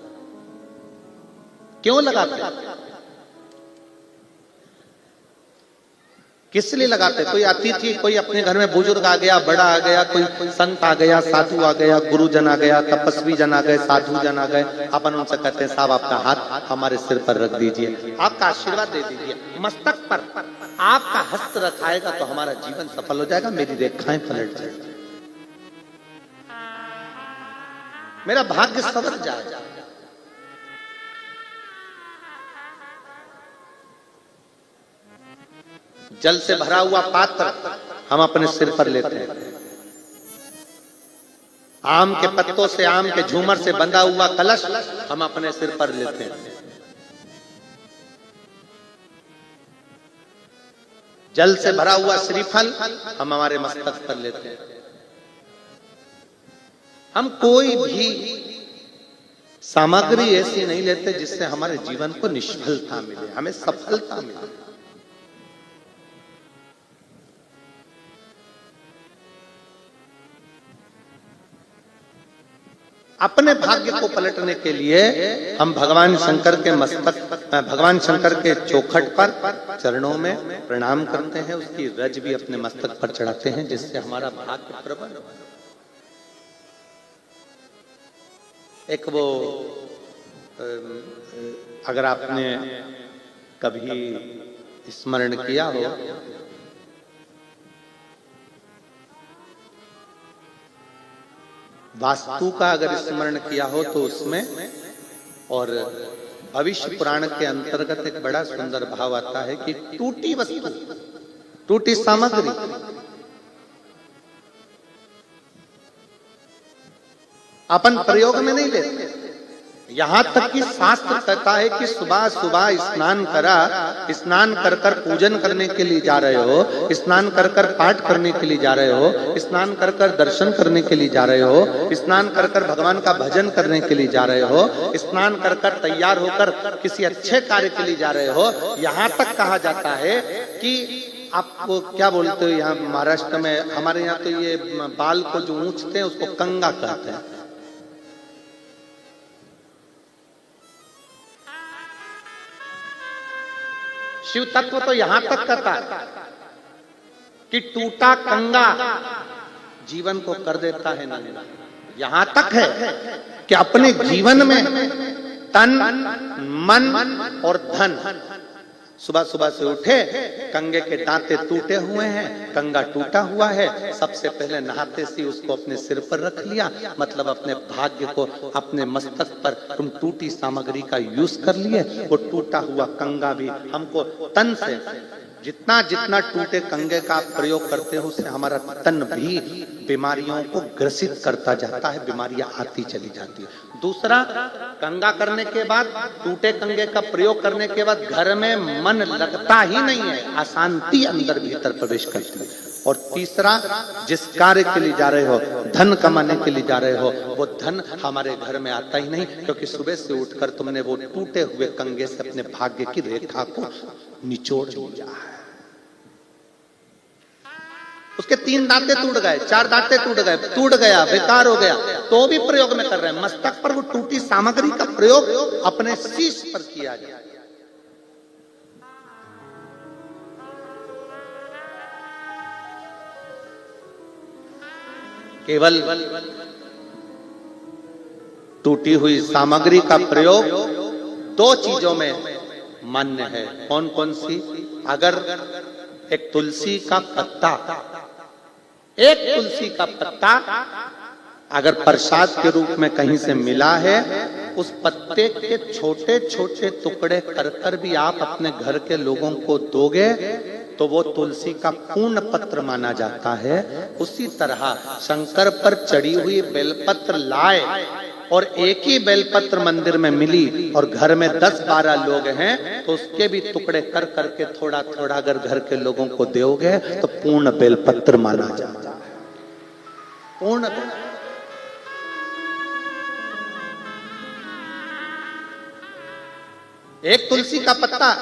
क्यों लगाते हैं? किस लिए लगाते? कोई अतिथि, कोई अपने घर में बुजुर्ग आ गया, बड़ा आ गया, कोई संत आ गया, साधु आ गया, गुरुजन आ गया, तपस्वी जन आ गए, साधु जन आ गए, अपन उनसे कहते हैं साहब आपका हाथ हमारे सिर पर रख दीजिए, आपका आशीर्वाद दे दीजिए, मस्तक पर आपका हस्त रखाएगा तो हमारा जीवन सफल हो जाएगा, मेरी रेखाएं पलट जाएगी, मेरा भाग्य सवर जाएगा। जल से भरा हुआ पात्र हम अपने सिर पर लेते हैं, आम के पत्तों से, आम के झूमर से बंधा हुआ कलश हम अपने सिर पर लेते हैं, जल से भरा हुआ श्रीफल हम हमारे मस्तक पर लेते हैं। हम कोई भी सामग्री ऐसी नहीं लेते जिससे हमारे जीवन को निष्फलता मिले, हमें सफलता मिले। अपने भाग्य को पलटने के लिए हम भगवान शंकर के मस्तक, भगवान शंकर के चौखट पर चरणों में प्रणाम करते हैं, उसकी रज भी अपने मस्तक पर चढ़ाते हैं, जिससे हमारा भाग्य प्रबल हो। एक वो अगर आपने कभी स्मरण किया हो, वास्तु का अगर स्मरण किया हो तो उसमें और भविष्य पुराण के अंतर्गत एक बड़ा सुंदर भाव आता है कि टूटी वस्तु, टूटी सामग्री अपन प्रयोग में नहीं लेते। यहां तक कि शास्त्र कहता है कि सुबह सुबह स्नान करा, स्नान कर कर पूजन करने के लिए जा रहे हो, स्नान कर कर पाठ करने के लिए जा रहे हो, स्नान कर कर दर्शन करने के लिए जा रहे हो, स्नान कर कर भगवान का भजन करने के लिए जा रहे हो, स्नान कर कर तैयार होकर किसी अच्छे कार्य के लिए जा रहे हो। यहां तक कहा जाता है कि आपको क्या बोलते हो, यहाँ महाराष्ट्र में हमारे यहाँ तो ये बाल को जो ऊंचते हैं उसको कंगा कहते हैं। शिव तत्व तो यहां तक कहता है कि टूटा कंगा जीवन को कर देता है ना। यहां तक है कि अपने जीवन में तन, मन और धन, सुबह सुबह से उठे, कंगे के दांते टूटे हुए हैं, कंगा टूटा हुआ है, सबसे पहले नहाते सी उसको अपने सिर पर रख लिया, मतलब अपने भाग्य को अपने मस्तक पर तुम टूटी सामग्री का यूज कर लिए। वो टूटा हुआ कंगा भी हमको तन से जितना जितना टूटे कंगे का प्रयोग करते हो उससे हमारा तन भी बीमारियों को ग्रसित करता जाता है, बीमारियां आती चली जाती है। दूसरा, कंगा करने के बाद, टूटे कंगे का प्रयोग करने के बाद घर में मन लगता ही नहीं है, अशांति अंदर भीतर प्रवेश करती है। और तीसरा, जिस कार्य के लिए जा रहे हो, धन कमाने के लिए जा रहे हो, वो धन हमारे घर में आता ही नहीं, क्योंकि सुबह से उठकर तुमने वो टूटे हुए कंगे से अपने भाग्य की रेखा को निचोड़ दिया है। उसके 3 दांते टूट गए, 4 दांते टूट गए, टूट गया, बेकार हो गया। तो भी प्रयोग में कर रहे हैं। मस्तक पर वो टूटी सामग्री का प्रयोग अपने शीश पर किया जाए। केवल टूटी हुई सामग्री का प्रयोग दो चीजों में मान्य है। कौन कौन सी? अगर एक तुलसी का पत्ता, एक तुलसी का पत्ता अगर प्रसाद के रूप में कहीं से मिला है, उस पत्ते के छोटे छोटे टुकड़े कर कर भी आप अपने घर के लोगों को दोगे तो वो तुलसी का पूर्ण पत्र माना जाता है। उसी तरह शंकर पर चढ़ी हुई बेलपत्र लाए और एक ही बेलपत्र मंदिर में मिली और घर में 10-12 लोग हैं तो उसके भी टुकड़े कर करके थोड़ा थोड़ा अगर घर के लोगों को दोगे तो पूर्ण बेलपत्र माना जाता है। पूर्ण एक तुलसी का पत्ता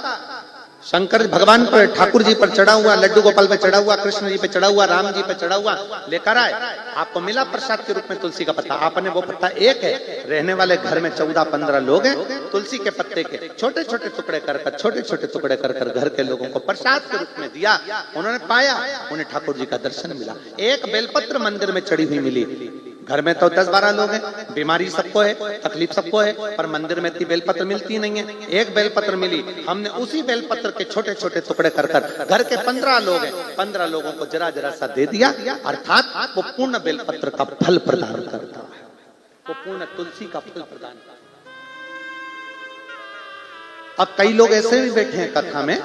शंकर भगवान पर, ठाकुर जी पर चढ़ा हुआ, लड्डू गोपाल पे चढ़ा हुआ, कृष्ण जी पे चढ़ा हुआ, राम जी पे चढ़ा हुआ लेकर आए, आपको मिला प्रसाद के रूप में तुलसी का पत्ता। आपने वो पत्ता एक है, रहने वाले घर में 14-15 लोग हैं, तुलसी के पत्ते के छोटे छोटे टुकड़े कर कर, छोटे छोटे टुकड़े कर कर घर के लोगों को प्रसाद के रूप में दिया। उन्होंने पाया, उन्हें ठाकुर जी का दर्शन मिला। एक बेलपत्र मंदिर में चढ़ी हुई मिली। घर में तो 10-12 लोग हैं, बीमारी सबको है, तकलीफ सबको है, पर मंदिर में इतनी बेलपत्र मिलती नहीं है। एक बेलपत्र मिली, हमने उसी बेलपत्र के छोटे छोटे टुकड़े कर कर घर के 15 लोग हैं, 15 लोगों को जरा जरा सा दे दिया। अर्थात वो पूर्ण बेलपत्र का फल प्रदान करता है, वो पूर्ण तुलसी का फल प्रदान करता है। अब कई लोग ऐसे भी बैठे हैं कथा में,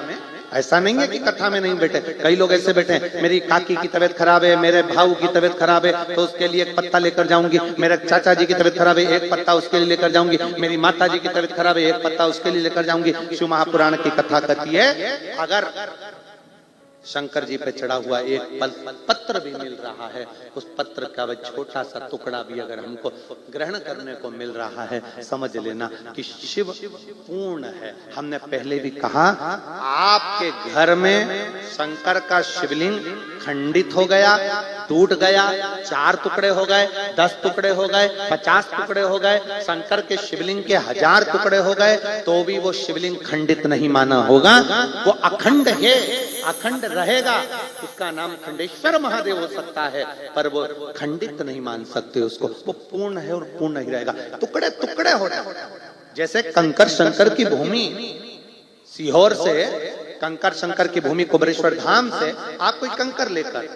ऐसा नहीं है कि कथा में नहीं बैठे, कई लोग ऐसे बैठे हैं, मेरी काकी की तबीयत खराब है, मेरे भाऊ की तबीयत खराब है तो उसके लिए एक पत्ता लेकर जाऊंगी, मेरे चाचा जी की तबीयत खराब है एक पत्ता उसके लिए लेकर जाऊंगी, मेरी माता जी की तबीयत खराब है एक पत्ता उसके लिए लेकर जाऊंगी। शिव महापुराण की कथा कहती है अगर शंकर जी पे चढ़ा हुआ एक पत्र भी मिल रहा है, उस पत्र का वह छोटा सा टुकड़ा भी अगर हमको ग्रहण करने को मिल रहा है, समझ लेना कि शिव पूर्ण है। हमने पहले भी कहा, आपके घर में शंकर का शिवलिंग खंडित हो गया, टूट गया, 4 टुकड़े हो गए, 10 टुकड़े हो गए, 50 टुकड़े हो गए, शंकर के शिवलिंग के 1000 टुकड़े हो गए तो भी वो शिवलिंग खंडित नहीं माना होगा, वो अखंड है, अखंड रहेगा। उसका नाम खंडेश्वर महादेव हो सकता है पर वो खंडित नहीं मान सकते उसको, वो पूर्ण है और पूर्ण ही रहेगा। टुकड़े टुकड़े हो जाए, जैसे कंकर शंकर की भूमि, सीहोर से कंकर शंकर की भूमि कुबरेश्वर धाम से आप कोई कंकर लेकर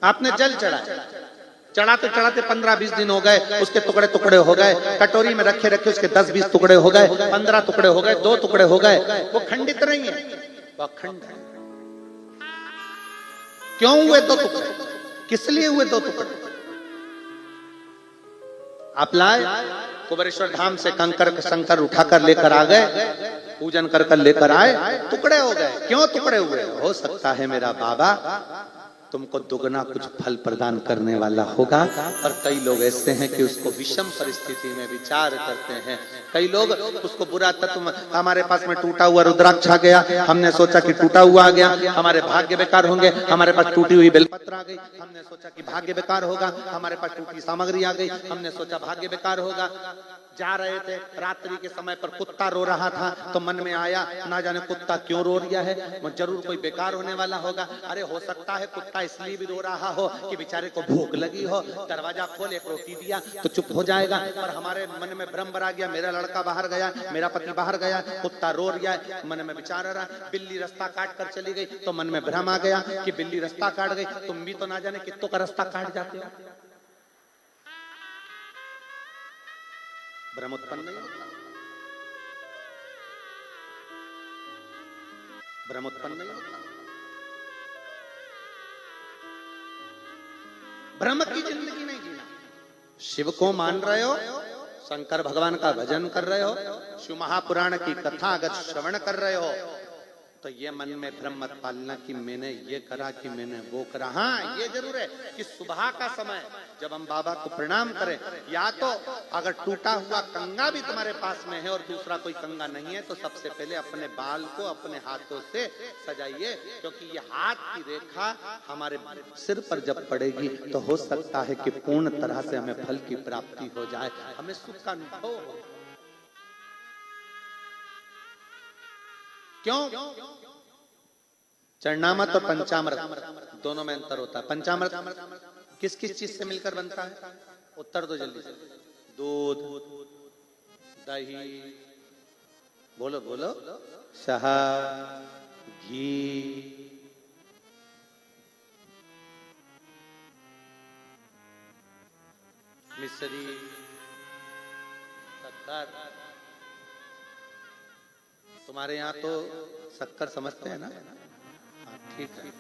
आपने जल चढ़ाते चढ़ाते 15-20 दिन हो गए, उसके टुकड़े टुकड़े हो गए, कटोरी में रखे रखे उसके 10-20 टुकड़े हो गए, 15 टुकड़े हो गए, 2 टुकड़े हो गए, वो खंडित नहीं है, वो अखंड है। क्यों हुए 2 टुकड़े? किस लिए हुए 2 टुकड़े? आप लाए कुबरेश्वर धाम से कंकर शंकर उठाकर लेकर आ गए, पूजन कर कर लेकर आए, टुकड़े हो गए। क्यों टुकड़े हुए? हो सकता है मेरा बाबा तुमको दुगना कुछ फल प्रदान करने वाला होगा। और कई लोग ऐसे हैं कि उसको विषम परिस्थिति में विचार करते हैं। कई लोग उसको बुरा तत्व, हमारे पास में टूटा हुआ रुद्राक्ष आ गया, हमने सोचा कि टूटा हुआ आ गया, हमारे भाग्य बेकार होंगे, हमारे पास टूटी हुई बेलपत्र आ गई, हमने सोचा कि भाग्य बेकार होगा, हमारे पास टूटी सामग्री आ गई, हमने सोचा भाग्य बेकार होगा। जा रहे थे रात्रि के समय पर कुत्ता रो रहा था तो मन में आया ना जाने कुत्ता क्यों रो रहा है, वो जरूर कोई बेकार होने वाला होगा। अरे हो सकता है कुत्ता इसलिए भी रो रहा हो कि बेचारे को भूख लगी हो, दरवाजा खोल एक रोटी दिया तो चुप हो जाएगा। पर हमारे मन में भ्रम आ गया, मेरा लड़का बाहर गया, मेरा पति बाहर गया, कुत्ता रो रहा है, मन में विचार आ रहा है। बिल्ली रास्ता काट कर चली गई तो मन में भ्रम आ गया कि बिल्ली रास्ता काट गई, तुम भी तो ना जाने कितनों का रास्ता काट जाते हो। भ्रम उत्पन्न नहीं होता, भ्रम उत्पन्न नहीं होता। भ्रम की जिंदगी नहीं जीना। शिव को मान रहे हो, शंकर भगवान का भजन कर रहे हो, शिव महापुराण की कथा अगर श्रवण कर रहे हो तो ये मन में भ्रम मत पालना कि मैंने ये करा कि मैंने वो करा। हाँ, ये जरूर है कि सुबह का समय जब हम बाबा को प्रणाम करें, या तो अगर टूटा हुआ कंगा भी तुम्हारे पास में है और दूसरा कोई कंगा नहीं है, तो सबसे पहले अपने बाल को अपने हाथों से सजाइए, क्योंकि ये हाथ की रेखा हमारे सिर पर जब पड़ेगी तो हो सकता है कि पूर्ण तरह से हमें फल की प्राप्ति हो जाए, हमें सुख का अनुभव हो। क्यों? चरणामृत और पंचामृत दोनों में अंतर होता है। पंचामृत किस किस चीज से मिलकर बनता है? उत्तर दो जल्दी से। दूध, दही, बोलो बोलो, शहद, घी, मिश्री, शक्कर। तुम्हारे यहाँ तो शक्कर समझते हैं ना? हाँ, ठीक है।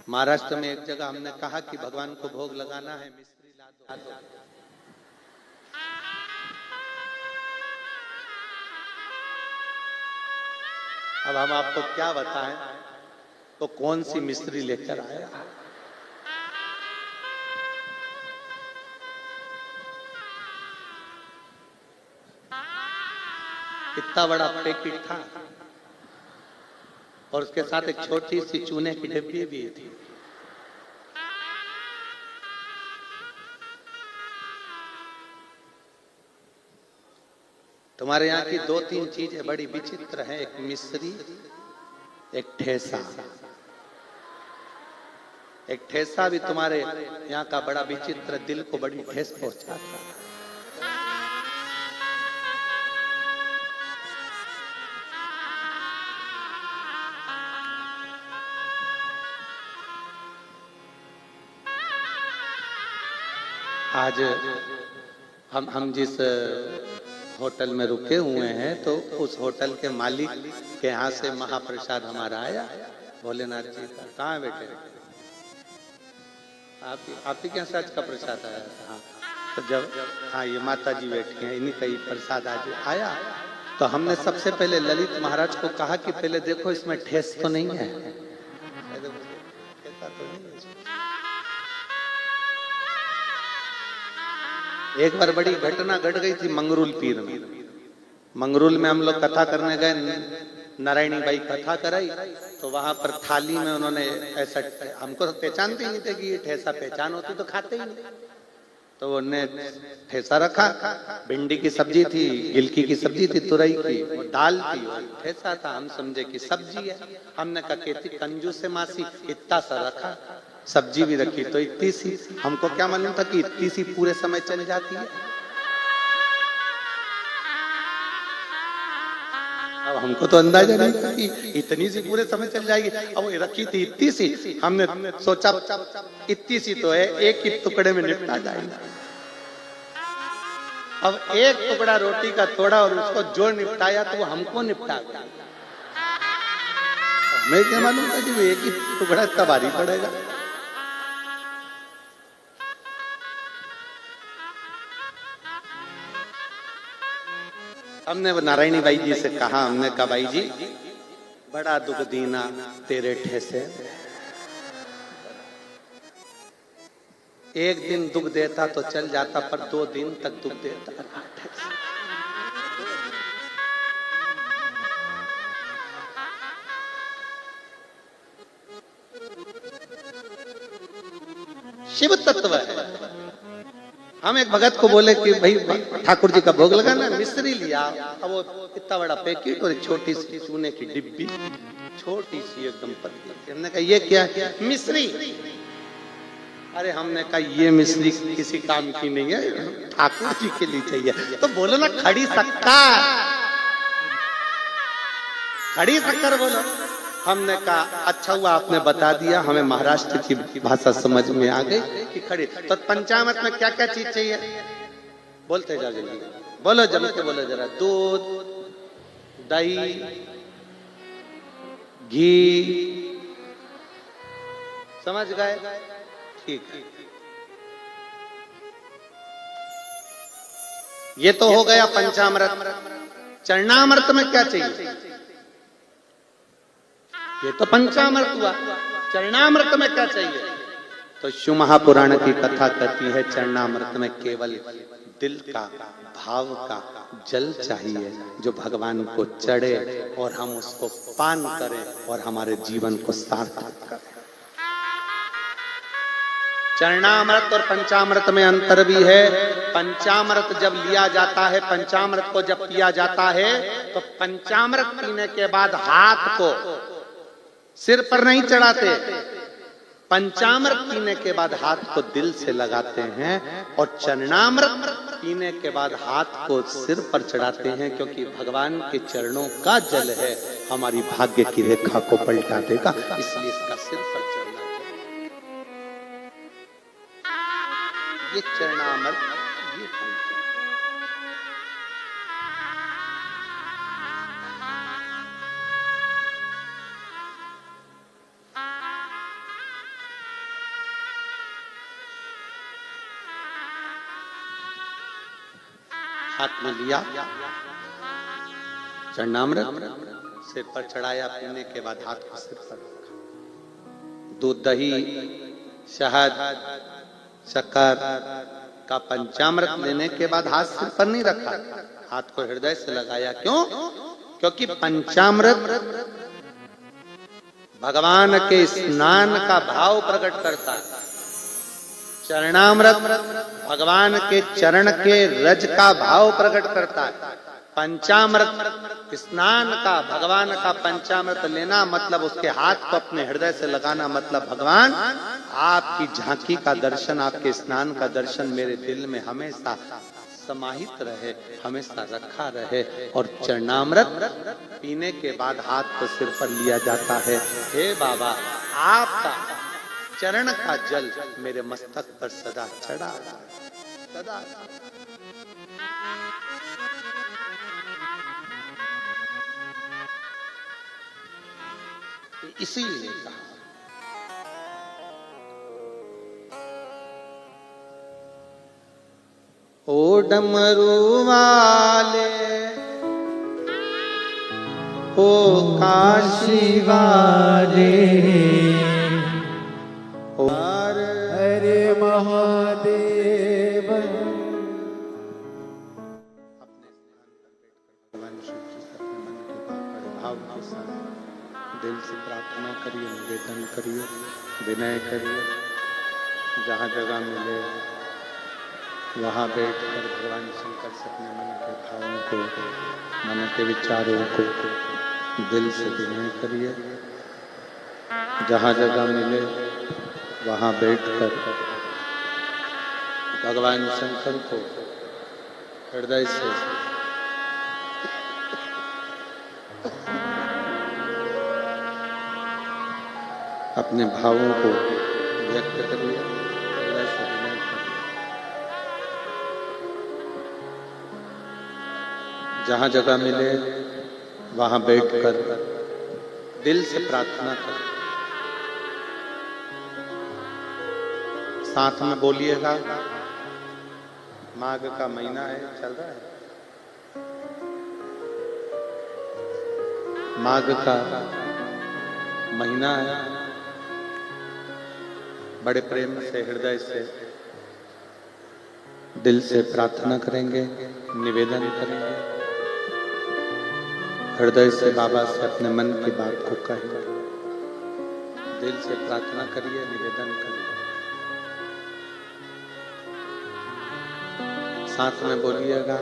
महाराष्ट्र में एक जगह हमने कहा कि भगवान को भोग लगाना है, मिश्री ला दो। अब हम आपको क्या बताएं, तो कौन सी मिश्री लेकर आया? इतना बड़ा पैकेट था और उसके साथ एक छोटी सी चूने की डिब्बी भी थी। तुम्हारे यहाँ की दो तीन चीजें बड़ी विचित्र हैं, एक मिश्री, एक ठेसा। एक ठेसा भी तुम्हारे यहाँ का बड़ा विचित्र, दिल को बड़ी ठेस पहुंचाता है। आज हम जिस होटल में रुके हुए हैं, तो उस होटल के मालिक के यहाँ से महाप्रसाद हमारा आया, भोलेनाथ जी का। कहाँ है बेटे? आप ही के यहाँ से आज का प्रसाद आया? हाँ, तो जब हाँ ये माता जी बैठी हैं, इन्हीं का ही प्रसाद आज आया। तो हमने सबसे पहले ललित महाराज को कहा कि पहले देखो इसमें ठेस तो नहीं है। एक बार बड़ी घटना घट गई थी मंगरूल पीर में। मंगरूल में हम लोग कथा करने गए, नारायणी बाई कथा कराई, तो वहां पर थाली में उन्होंने ऐसा, हमको तो पहचानते ही नहीं थे कि ये ठेसा, पहचान होती तो खाते ही नहीं। तो उन्होंने ठेसा रखा, भिंडी की सब्जी थी, गिलकी की सब्जी थी, तुरई की, दाल थी, ठेसा था। हम समझे कि सब्जी है। हमने कहा कि कंजूस से मासी, इतना सा रखा, सब्जी भी रखी तो इतनी सी। हमको क्या मालूम था कि इतनी सी पूरे समय चल जाती है। अब हमको तो अंदाजा नहीं था कि इतनी सी पूरे समय चल जाएगी। अब वो रखी थी इतनी सी, हमने सोचा इतनी सी तो है, एक ही टुकड़े में निपटा जाएगा। अब एक टुकड़ा रोटी का तोड़ा और उसको जो निपटाया तो वो हमको निपटा गया। मैं क्या मालूम था कि वो एक ही टुकड़ा इतना भारी पड़ेगा। हमने वो नारायणी बाई जी से कहा, हमने कहा बाई जी बड़ा दुख दीना तेरे ठेसे, एक दिन दुख देता तो चल जाता, पर 2 दिन तक दुख देता रहा ठेसे। शिव तत्व है। हम एक भगत को बोले कि भाई ठाकुर जी का भोग लगाना, मिश्री लिया। अब वो इतना बड़ा पैकेट और एक छोटी सी चूने की डिब्बी, छोटी सी एकदम पतली। हमने कहा ये क्या? मिश्री। अरे हमने कहा ये मिश्री किसी काम की नहीं है, ठाकुर जी के लिए चाहिए। तो बोलो ना खड़ी शक्कर, खड़ी शक्कर बोलो। हमने कहा अच्छा हुआ आपने बता दिया, हमें महाराष्ट्र की भाषा समझ में आ गई कि खड़ी। तो पंचामृत में क्या क्या चीज चाहिए? बोलते जाओ जल्दी, बोलो जल्दी के बोलो जरा। दूध, दही, घी, समझ गए? ठीक। ये तो हो गया पंचामृत। चरणामृत में क्या चाहिए? ये तो पंचामृत हुआ, चरणामृत में क्या चाहिए? तो शिव महापुराण की कथा कहती है चरणामृत में केवल दिल का भाव का जल चाहिए, जो भगवान को चढ़े और हम उसको पान करें और हमारे जीवन को सार्थक करें। चरणामृत और पंचामृत में अंतर भी है। पंचामृत जब लिया जाता है, पंचामृत को जब पिया जाता है, तो पंचामृत पीने के बाद हाथ को सिर पर नहीं चढ़ाते, पंचामृत पीने के बाद हाथ को दिल से लगाते हैं, और चरणामृत पीने के बाद हाथ को सिर पर चढ़ाते हैं, क्योंकि भगवान के चरणों का जल है, हमारी भाग्य की रेखा को पलटा देगा, इसलिए इसका सिर पर चढ़ना चाहिए। ये चरणामृत, ये हाथ में लिया चरणामृत, सिर पर चढ़ाया, पीने के बाद हाथ को सिर पर रखा। दूध, दही, शहद, शक्कर का पंचामृत लेने के बाद हाथ सिर पर नहीं रखा, हाथ को हृदय से लगाया। क्यों? क्योंकि पंचामृत भगवान के स्नान का भाव प्रकट करता है, चरणामृत भगवान के चरण के रज का भाव प्रकट करता है। पंचामृत स्नान का, भगवान का पंचामृत लेना मतलब उसके हाथ को अपने हृदय से लगाना, मतलब भगवान आपकी झांकी का दर्शन, आपके स्नान का दर्शन मेरे दिल में हमेशा समाहित रहे, हमेशा रखा रहे। और चरणामृत पीने के बाद हाथ को सिर पर लिया जाता है। हे बाबा, आपका चरण का जल मेरे मस्तक पर सदा चढ़ा, सदा। इसीलिए कहा ओ डमरू वाले, ओ काशी वाले, हरे महादेव। अपने भगवान शिव जी से अपने मन की बात भाव के साथ दिल से प्रार्थना करिए, निवेदन करिए, विनय करिए। जहाँ जगह मिले वहाँ बैठकर भगवान शंकर से अपने मन के भावों को, मन के विचारों को दिल से विनय करिए। जहाँ जगह मिले वहाँ बैठकर भगवान शंकर को हृदय से अपने भावों को व्यक्त करिए, हृदय से विनय करिए। जहाँ जगह मिले वहाँ बैठकर दिल से प्रार्थना करें। साथ में बोलिएगा। माघ का महीना है, चल रहा है, माघ का महीना है। बड़े प्रेम से, हृदय से, दिल से प्रार्थना करेंगे, निवेदन करेंगे। हृदय से बाबा से अपने मन की बात को कहें। दिल से प्रार्थना करिए, निवेदन करिए। साथ में बोलिएगा।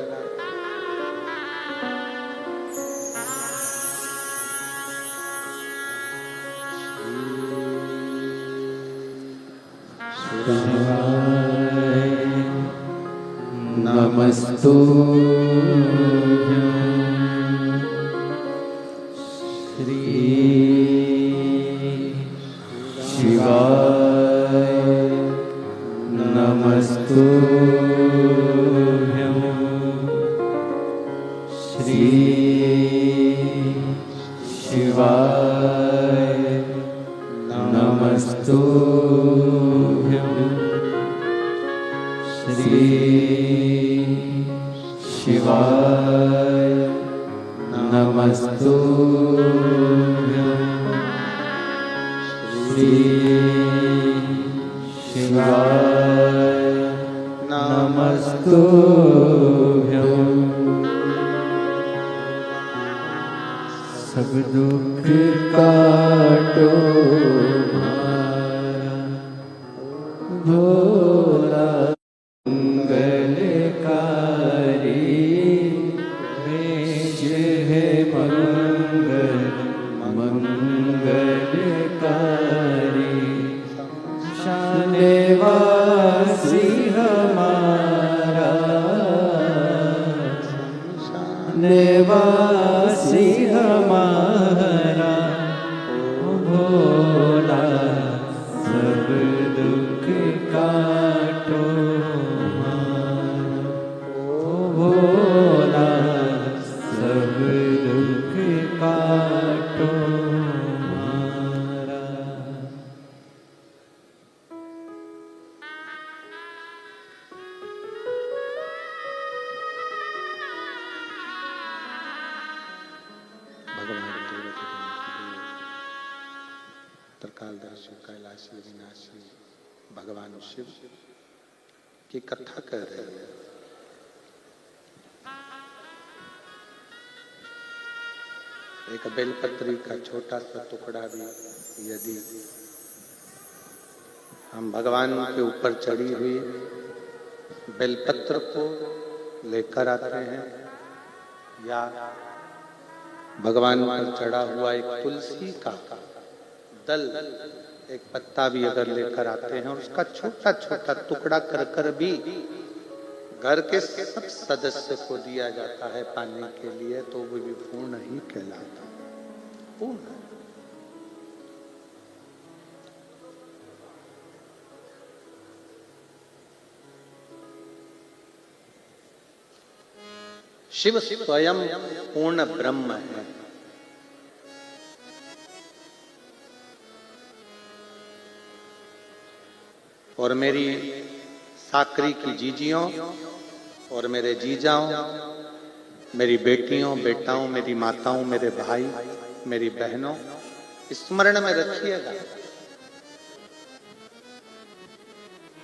नमस्तुभ्यं श्री शिवाय नमस्तुभ्यं श्री शिवाय नमस्तुभ्यं श्री शिवाय नमस्तुभ्यं श्री शिवाय नमस्तुभ्यं। सब दुख काटो हमारा, भोला मंगलकारी भेज है मंगल मंगलकारी। शानेवासी हमारा, शानेवासी हमारा, भोला सब दुख काटो हमारा, भोला सब दुख काटो हमारा। भगवान त्रिकालदर्शी कैलाशी विनाशी भगवान शिव की कथा कर रहे हैं। एक बेलपत्री का छोटा सा टुकड़ा भी यदि हम भगवान के ऊपर चढ़ी हुई बेलपत्र को लेकर आते हैं, या भगवान पर चढ़ा हुआ एक तुलसी का दल, एक पत्ता भी अगर लेकर आते हैं और उसका छोटा छोटा टुकड़ा कर कर भी घर के सब सदस्य को दिया जाता है पाने के लिए, तो वो भी पूर्ण ही कहलाता है। पूर्ण। शिव स्वयं पूर्ण ब्रह्म है। और मेरी साकरी की जीजियों और मेरे जीजाओं, मेरी बेटियों बेटाओं, मेरी माताओं, मेरे भाई, मेरी बहनों, स्मरण में रखिएगा,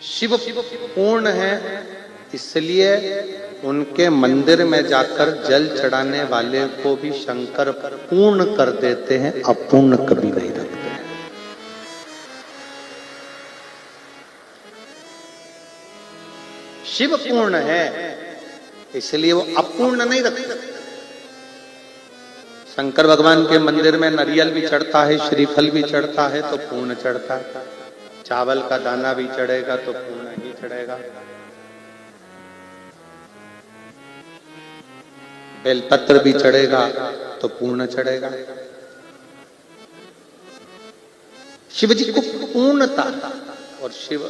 शिव पूर्ण है, इसलिए उनके मंदिर में जाकर जल चढ़ाने वाले को भी शंकर पूर्ण कर देते हैं, अपूर्ण कभी नहीं रखते हैं। शिव पूर्ण है, इसलिए वो अपूर्ण नहीं रखते। शंकर भगवान के मंदिर में नारियल भी चढ़ता है, श्रीफल भी चढ़ता है तो पूर्ण चढ़ता है, चावल का दाना भी चढ़ेगा तो पूर्ण ही चढ़ेगा, बेलपत्र भी चढ़ेगा तो पूर्ण चढ़ेगा। शिव जी को पूर्णता, और शिव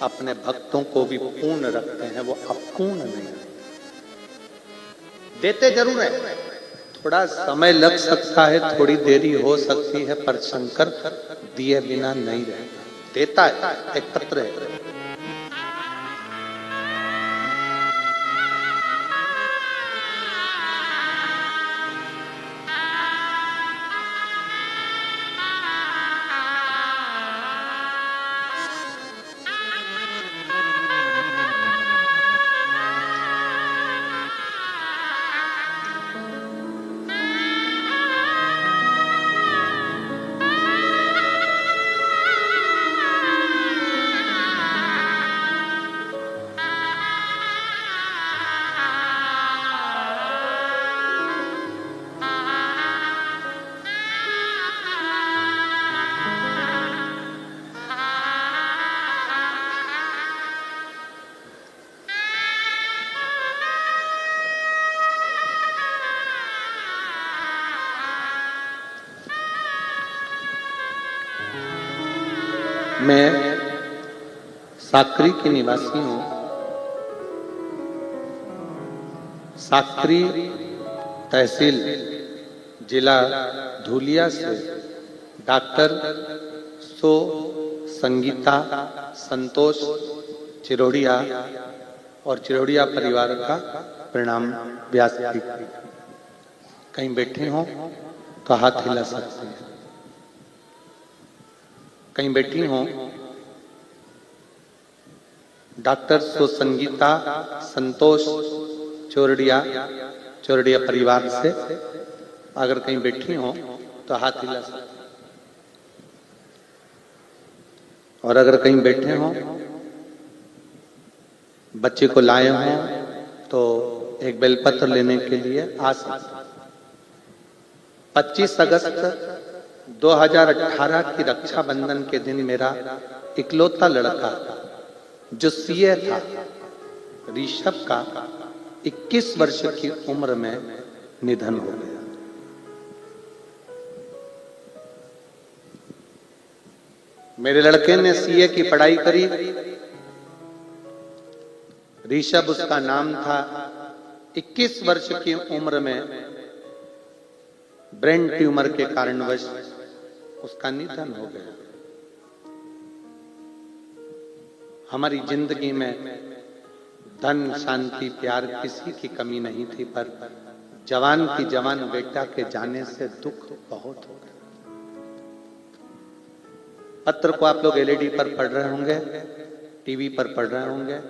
अपने भक्तों को भी पूर्ण रखते हैं, वो अपूर्ण नहीं। देते जरूर है, थोड़ा समय लग सकता है, थोड़ी देरी हो सकती है, पर शंकर दिए बिना नहीं रहता, देता है, एकत्र है। मैं साकरी की निवासी हूं। साकरी तहसील जिला धुलिया से डॉक्टर सो संगीता संतोष चिरोड़िया और चिरोड़िया परिवार का प्रणाम व्यास जी। कहीं बैठे हो तो हाथ हिला सकते हैं, कहीं बैठी हों, डॉक्टर सुसंगीता संतोष चोरडिया परिवार से अगर कहीं बैठी हो तो हाथ हिला सकते, और अगर कहीं बैठे हो, बच्चे को लाए हो तो एक बेलपत्र लेने के लिए आ सकते। 25 अगस्त 2018 की रक्षाबंधन के दिन मेरा इकलौता लड़का जो सीए था, ऋषभ का 21 वर्ष की उम्र में निधन हो गया। मेरे लड़के ने सीए की पढ़ाई करी, ऋषभ उसका नाम था। 21 वर्ष की उम्र में ब्रेन ट्यूमर के कारणवश उसका निधन हो गया। हमारी जिंदगी में धन, शांति, प्यार किसी की कमी नहीं थी, पर जवान की जवान बेटा के जाने से दुख बहुत हो गया। पत्र को आप लोग एलईडी पर पढ़ रहे होंगे, टीवी पर पढ़ रहे होंगे।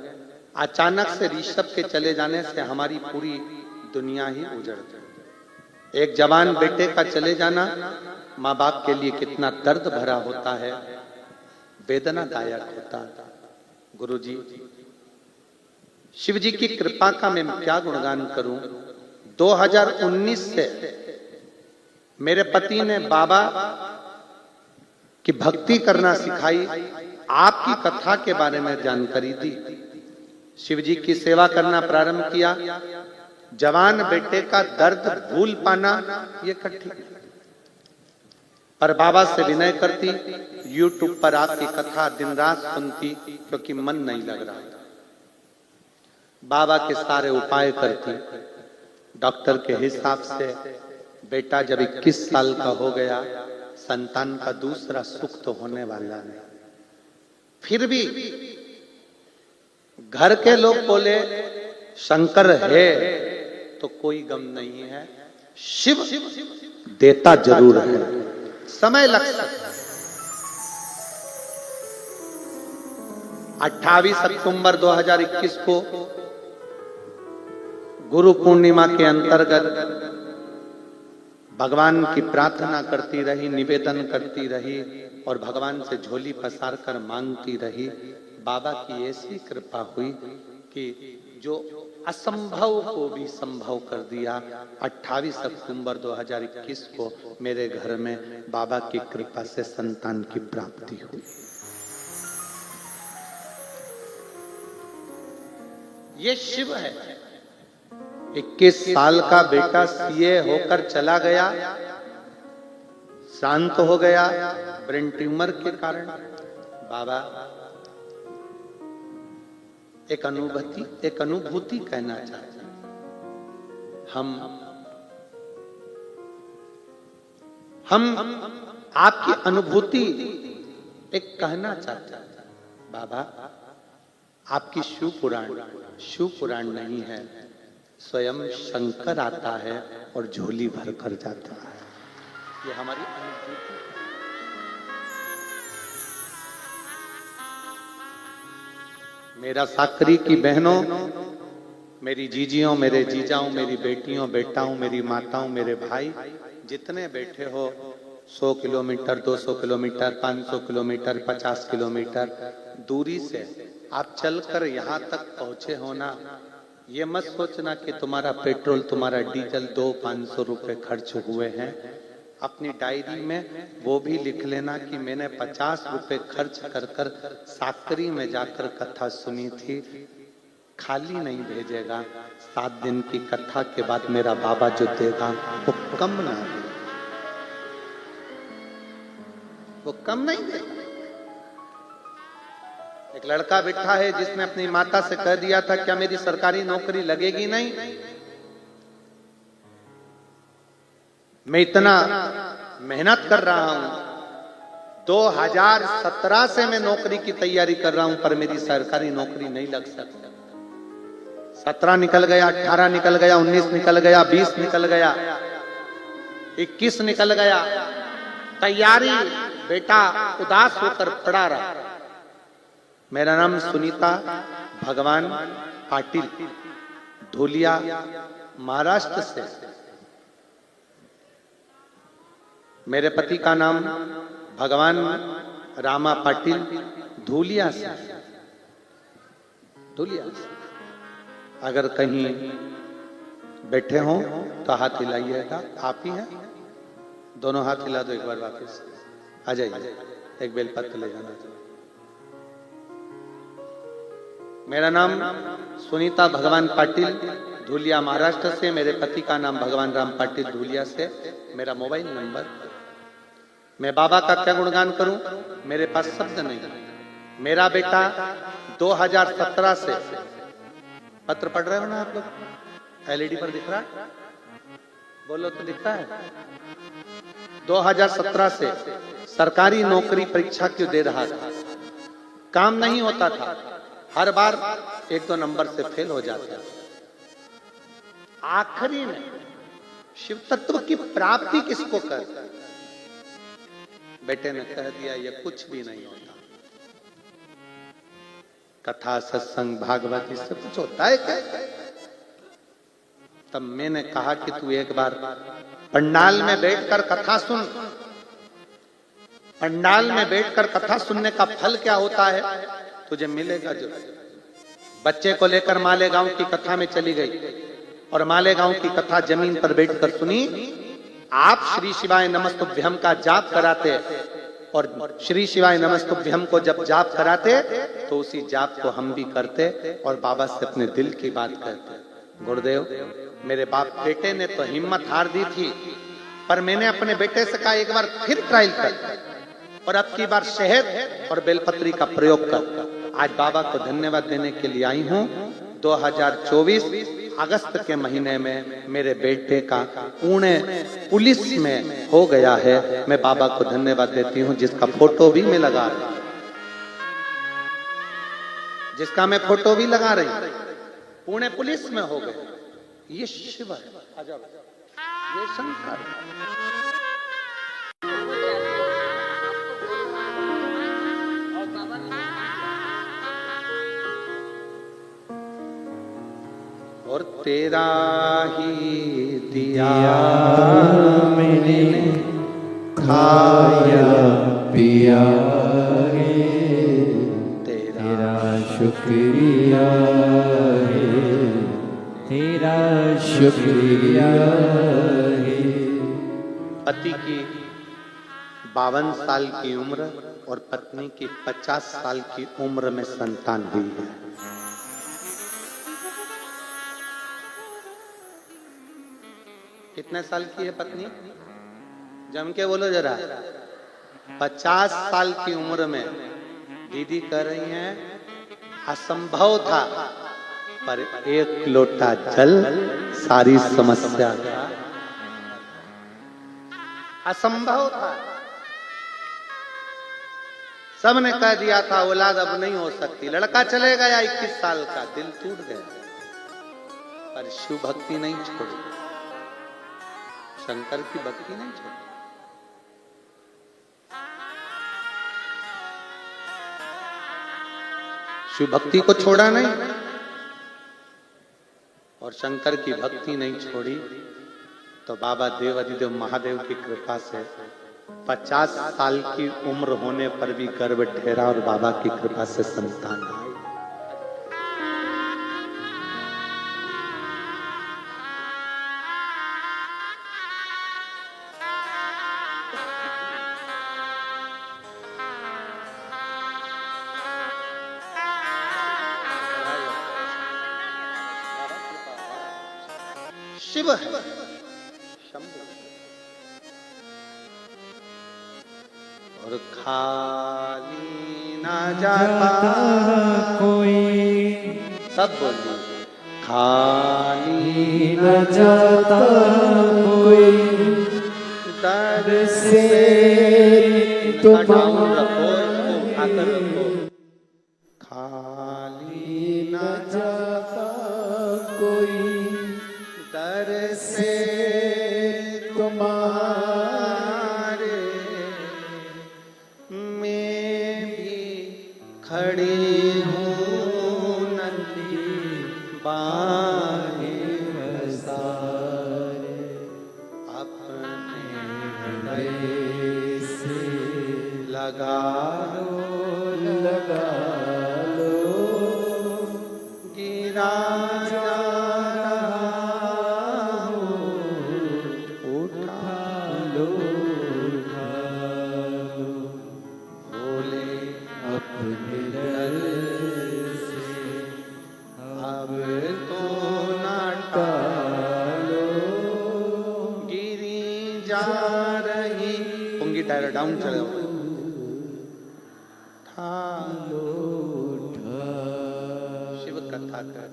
अचानक से ऋषभ के चले जाने से हमारी पूरी दुनिया ही उजड़ गई। एक जवान बेटे का चले जाना माँ बाप के लिए कितना दर्द भरा होता है, वेदनादायक होता है। गुरुजी, शिव जी की कृपा का मैं क्या गुणगान करूं। 2019 से मेरे पति ने बाबा की भक्ति करना सिखाई, आपकी कथा के बारे में जानकारी दी, शिव जी की सेवा करना प्रारंभ किया। जवान बेटे का दर्द भूल पाना ये कठिन, पर बाबा से विनय करती, यूट्यूब पर आपकी कथा दिन रात सुनती, क्योंकि मन नहीं लग रहा था। बाबा के सारे उपाय करती। डॉक्टर के हिसाब से बेटा जब 21 साल का हो गया, संतान का दूसरा सुख तो होने वाला नहीं। फिर भी घर के लोग बोले शंकर है तो कोई गम नहीं है, शिव देता जरूर है, समय लग सकता है। 28 अक्टूबर 2021 को गुरु पूर्णिमा के अंतर्गत भगवान की प्रार्थना करती रही, निवेदन करती रही और भगवान से झोली पसार कर मांगती रही। बाबा की ऐसी कृपा हुई कि जो असंभव को भी संभव कर दिया। 28 अक्टूबर 2021 को मेरे घर में बाबा की कृपा से संतान की प्राप्ति हुई। ये शिव है। 21 साल का बेटा सीए होकर चला गया, शांत हो गया ब्रेन ट्यूमर के कारण। बाबा एक अनुभूति कहना चाहते हैं। हम आपकी अनुभूति एक कहना चाहते हैं। बाबा आपकी शिव पुराण नहीं है, स्वयं शंकर आता है और झोली भर कर जाता है। ये हमारी अनुभूति। मेरा साकरी की बहनों, मेरी जीजियों, मेरे जीजाओं, मेरी बेटियों, बेटाओं, मेरी माताओं, मेरे भाई, जितने बैठे हो, 100 किलोमीटर, 200 किलोमीटर, 500 किलोमीटर, 50 किलोमीटर दूरी से आप चलकर यहाँ तक पहुंचे हो ना, ये मत सोचना कि तुम्हारा पेट्रोल, तुम्हारा डीजल 200-500 रुपए खर्च हुए हैं। अपनी डायरी में वो भी लिख लेना कि मैंने 50 रुपए खर्च कर कर साकरी में जाकर कथा सुनी थी। खाली नहीं भेजेगा। 7 दिन की कथा के बाद मेरा बाबा जो देगा वो कम ना दे, वो कम नहीं देगा। एक लड़का बैठा है जिसने अपनी माता से कह दिया था क्या मेरी सरकारी नौकरी लगेगी नहीं। मैं इतना मेहनत कर रहा हूं, 2017 से मैं नौकरी की तैयारी कर रहा हूं, पर मेरी सरकारी नौकरी नहीं लग सकती। 17 निकल गया, 18 निकल गया, 19 निकल गया, 20 निकल गया, 21 निकल गया। तैयारी बेटा उदास होकर पड़ा रहा। मेरा नाम सुनीता भगवान पाटिल, धुलिया महाराष्ट्र से। मेरे पति का नाम भगवान रामा पाटिल, धुलिया से। धुलिया से अगर कहीं बैठे हों तो हाथ हिलाइएगा। आप ही हैं? दोनों हाथ हिला दो एक बार वापस। आ जाइए, एक बेलपत्र ले जाना। मेरा नाम सुनीता भगवान पाटिल, धुलिया महाराष्ट्र से। मेरे पति का नाम भगवान राम पाटिल, धुलिया से। मेरा मोबाइल नंबर। मैं बाबा का क्या गुणगान करूं, मेरे पास शब्द नहीं। मेरा बेटा 2017 से, पत्र पढ़ रहे हो ना आप लोग, एलईडी पर दिख रहा है, बोलो तो दिखता है। 2017 से सरकारी नौकरी परीक्षा क्यों दे रहा था, काम नहीं होता था, हर बार 1-2 नंबर से फेल हो जाता। आखिरी में शिव तत्व की प्राप्ति किसको कर, बेटे ने कह दिया ये कुछ भी नहीं होता। कथा सत्संग भागवत इससे कुछ होता है क्या? तब मैंने कहा कि तू एक बार पंडाल में बैठकर कथा सुन। पंडाल में बैठकर कथा सुनने का फल क्या होता है तुझे मिलेगा। जो बच्चे को लेकर मालेगांव की कथा में चली गई और मालेगांव की कथा जमीन पर बैठकर सुनी। आप श्री शिवाय नमस्तुभ्यम का जाप कराते और श्री शिवाय नमस्तुभ्यम को जब जाप कराते तो उसी जाप को हम भी करते और बाबा से अपने दिल की बात करते। गुरुदेव, मेरे बाप बेटे ने तो हिम्मत हार दी थी, पर मैंने अपने बेटे से कहा एक बार फिर ट्रायल कर और अब की बार शहद और बेलपत्री का प्रयोग कर। आज बाबा को धन्यवाद देने के लिए आई हूं। 2024 अगस्त के महीने में मेरे बेटे का पुणे पुलिस में हो गया है। मैं बाबा को धन्यवाद देती हूं, जिसका फोटो भी मैं लगा रही, जिसका मैं फोटो भी लगा रही, पुणे पुलिस में हो गए। ये शिव है, ये शंकर। और तेरा ही दिया मैंने खाया पिया है, तेरा शुक्रिया है, तेरा शुक्रिया है। पति की 52 साल की उम्र और पत्नी की 50 साल की उम्र में संतान हुई है। कितने साल की है पत्नी? जम के बोलो जरा। 50 साल की उम्र में दीदी कह रही हैं असंभव था, पर एक लोटा जल सारी समस्या का असंभव था। सबने कह दिया था औलाद अब नहीं हो सकती। लड़का चले गया 21 साल का, दिल टूट गया, पर शिव भक्ति नहीं छोड़ी, शंकर की भक्ति नहीं छोड़ी। शिव भक्ति को छोड़ा नहीं और शंकर की भक्ति नहीं छोड़ी, तो बाबा देवाधिदेव महादेव की कृपा से 50 साल की उम्र होने पर भी गर्भ ठहरा और बाबा की कृपा से संतान आई। शिव है, शंभु। और खाली ना जाता कोई, सब बोलिए, खाली न जाता कोई, दर से डाउन रखो, आकर रखो। खाली ना जाता कोई, दर से तुम्हारे गले से लगा लगा लो गिरा जा रहा हूँ उठा लो उठा लो बोले अपने दर से अब तो ना टालो गिरी जा रही पुंगी टायर डाउन चले जाओ शिव कथा कर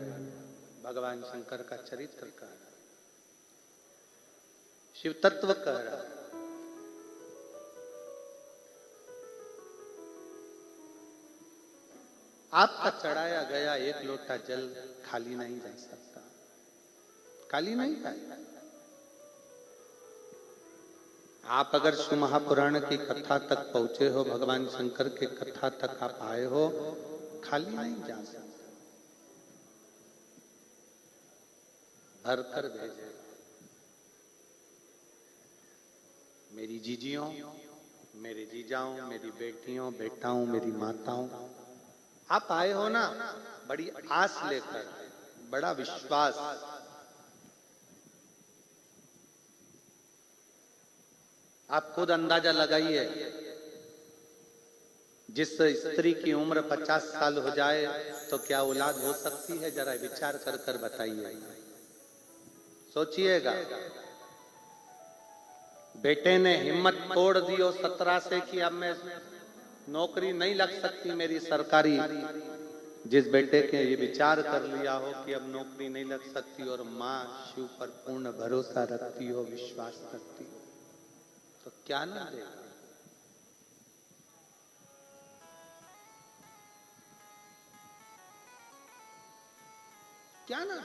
भगवान शंकर का चरित्र कर शिव तत्व कर आपका चढ़ाया गया एक लोटा जल खाली नहीं जा सकता खाली नहीं जाएगा आप अगर शिव महापुराण की कथा तक पहुंचे हो भगवान शंकर के कथा तक आप आए हो खाली नहीं जा सकते भर कर भेजे मेरी जीजियों मेरे जीजाओं मेरी बेटियों बेटाओं मेरी माताओं आप आए हो ना बड़ी आस लेकर बड़ा विश्वास आप खुद अंदाजा लगाइए जिस स्त्री की उम्र 50 साल हो जाए तो क्या औलाद हो सकती है जरा विचार कर कर बताइए सोचिएगा बेटे ने हिम्मत तोड़ दी और 17 से कि अब मैं नौकरी नहीं लग सकती मेरी सरकारी जिस बेटे के ये विचार कर लिया हो कि अब नौकरी नहीं लग सकती और माँ शिव पर पूर्ण भरोसा रखती हो विश्वास रखती हो तो क्या ना देगा क्या ना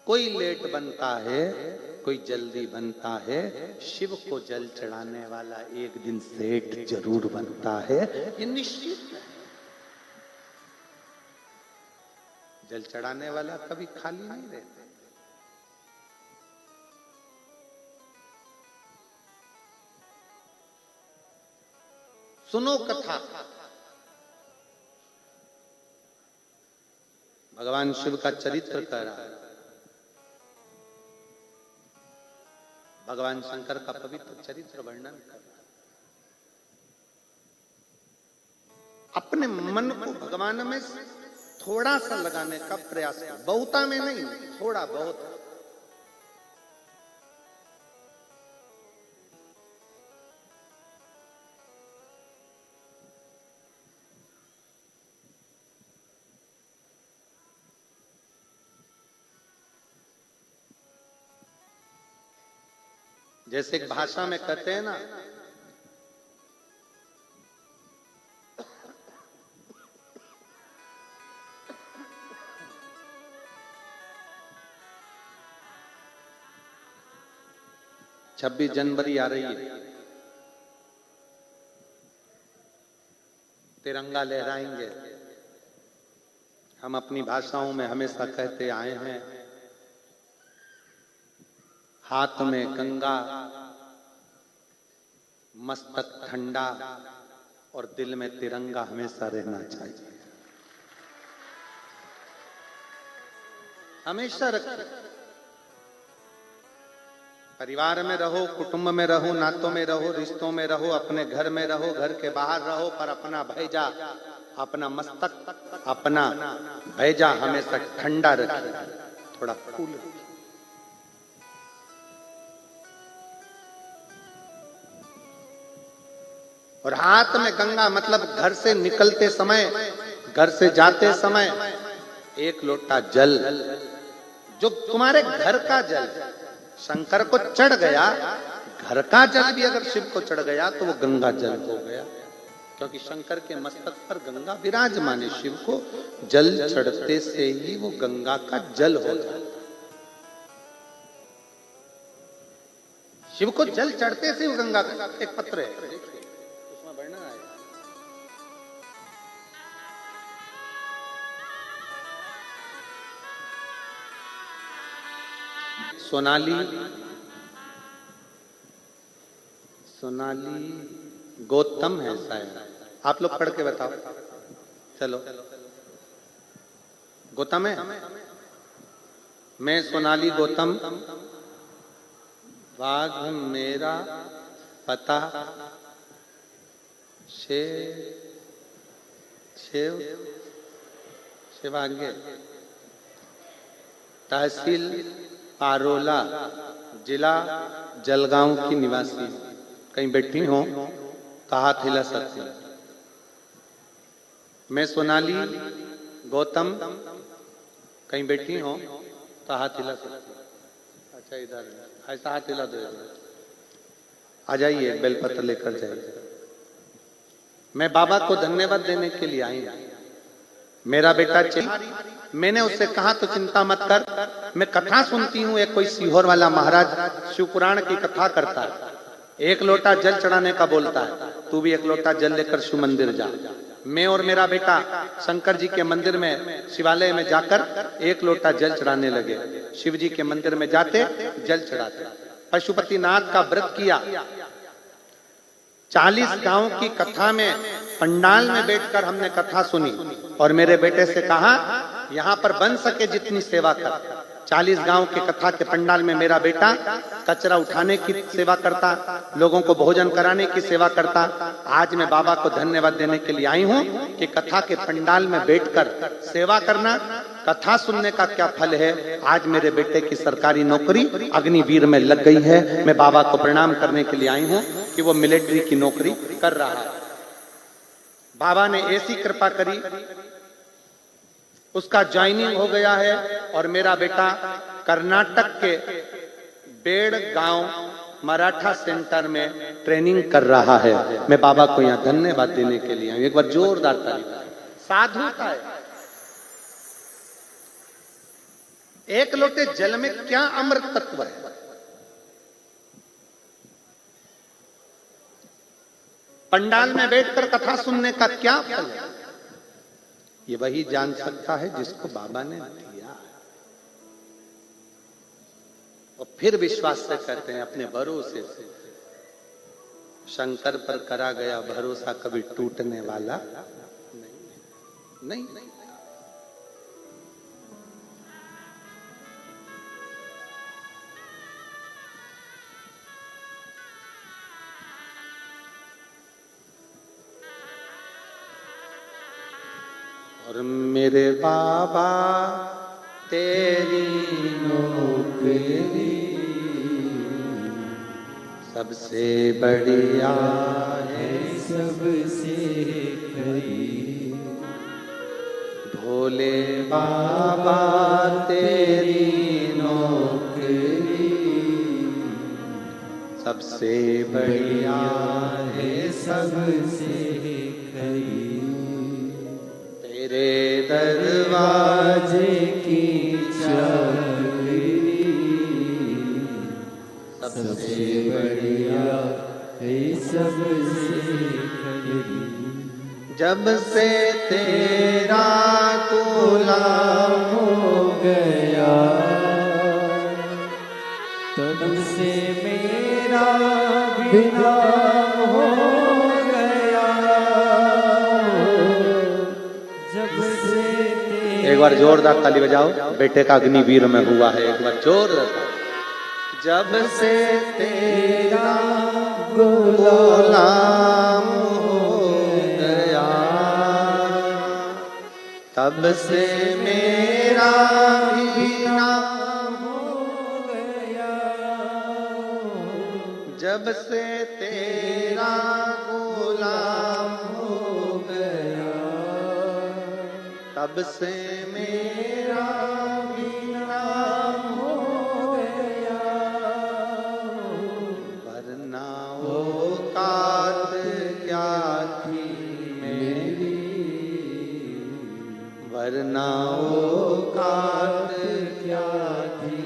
कोई लेट बनता है कोई जल्दी बनता है शिव को जल चढ़ाने वाला एक दिन सेठ जरूर बनता है ये निश्चित है जल चढ़ाने वाला कभी खाली नहीं रहता सुनो कथा भगवान शिव का चरित्र कर रहा है भगवान शंकर का पवित्र चरित्र वर्णन कर रहा है अपने मन को भगवान में थोड़ा सा लगाने का प्रयास कर बहुता में नहीं थोड़ा बहुत जैसे एक भाषा में कहते हैं ना छब्बीस जनवरी आ रही है तिरंगा लहराएंगे हम अपनी भाषाओं में हमेशा कहते आए हैं हाथ में गंगा मस्तक ठंडा और दिल में तिरंगा हमेशा रहना चाहिए हमेशा रखिए परिवार में रहो कुटुंब में रहो नातों में रहो रिश्तों में रहो अपने घर में रहो घर के बाहर रहो पर अपना भैजा अपना मस्तक अपना भैजा हमेशा ठंडा रखिए थोड़ा कूल रखिए और हाथ में गंगा मतलब घर से निकलते समय घर से जाते समय एक लोटा जल जो तुम्हारे घर का जल शंकर को चढ़ गया घर का जल भी अगर शिव को चढ़ गया तो वो गंगा जल हो गया क्योंकि शंकर के मस्तक पर गंगा विराजमान है शिव को जल चढ़ते से ही वो गंगा का जल हो जाता शिव को जल चढ़ते से वो गंगा का एक पत्र है उसमें वर्णन आएगा सोनाली सोनाली गौतम है शायद, आप लोग पढ़ के बताओ। चलो, गौतम है। मैं सोनाली गौतम, बाघ मेरा पता, शिवांगे, तहसील पारोला, जिला जलगांव की निवासी। कहीं बैठी हो तो हाथ हिला सकती। मैं सोनाली गौतम, कहीं बैठी हो तो हाथ हिला सकती। अच्छा, इधर ऐसा हाथ हिला दो। आ जाइए, बेलपत्र लेकर जाइए। मैं बाबा को धन्यवाद देने के लिए आई हूं। मेरा बेटा मैंने उससे कहा तो चिंता मत कर, मैं कथा सुनती हूँ। एक कोई सीहोर वाला महाराज शिवपुराण की कथा करता है, एक लोटा जल चढ़ाने का बोलता है। तू भी एक लोटा जल लेकर शिव मंदिर जा। मैं और मेरा बेटा शंकर जी के मंदिर में, शिवालय में जाकर एक लोटा जल चढ़ाने लगे। शिव जी के मंदिर में जाते, जल चढ़ाते। पशुपतिनाथ का व्रत किया। 40 गांव की कथा में पंडाल में बैठकर हमने कथा सुनी और मेरे बेटे से कहा, यहां पर बन सके जितनी सेवा कर। 40 गांव के कथा के पंडाल में मेरा बेटा कचरा उठाने की सेवा करता, लोगों को भोजन कराने की सेवा करता। आज मैं बाबा को धन्यवाद देने के लिए आई हूं कि कथा के पंडाल में बैठकर सेवा करना, कथा सुनने का क्या फल है। आज मेरे बेटे की सरकारी नौकरी अग्निवीर में लग गई है। मैं बाबा को प्रणाम करने के लिए आई हूं कि वो मिलिट्री की नौकरी कर रहा है। बाबा ने ऐसी कृपा करी, उसका ज्वाइनिंग हो गया है और मेरा बेटा कर्नाटक के बेड़ गांव मराठा सेंटर में ट्रेनिंग कर रहा है। मैं बाबा को यहाँ धन्यवाद देने के लिए आऊं। एक बार जोरदार ताली। साधु का है। एक लोटे जल में क्या अमृत तत्व है। पंडाल में बैठकर कथा सुनने का क्या फल है, ये वही जान सकता है जिसको बाबा ने दिया है। और फिर विश्वास से करते हैं, अपने भरोसे से। शंकर पर करा गया भरोसा कभी टूटने वाला नहीं। और मेरे बाबा तेरी नौकरी सबसे बढ़िया है, सबसे खरी। भोले बाबा तेरी नौकरी सबसे बढ़िया है, सबसे खरी। तेरे दरवाजे की चाबी सबसे बढ़िया है, सबसे खरी। जब से तेरा गुलाम हो गया, तब से मेरा बिना हो गया। जब से एक बार जोरदार ताली बजाओ। बेटे का अग्निवीर में हुआ है, एक बार जोरदार। जब से तेरा गुलाम हो गया, तब से मेरा बिना हो गया। जब से तेरा गुलाम हो गया, तब से मेरा बिना हो गया। वरना औकात क्या थी मेरी, वरना औकात क्या थी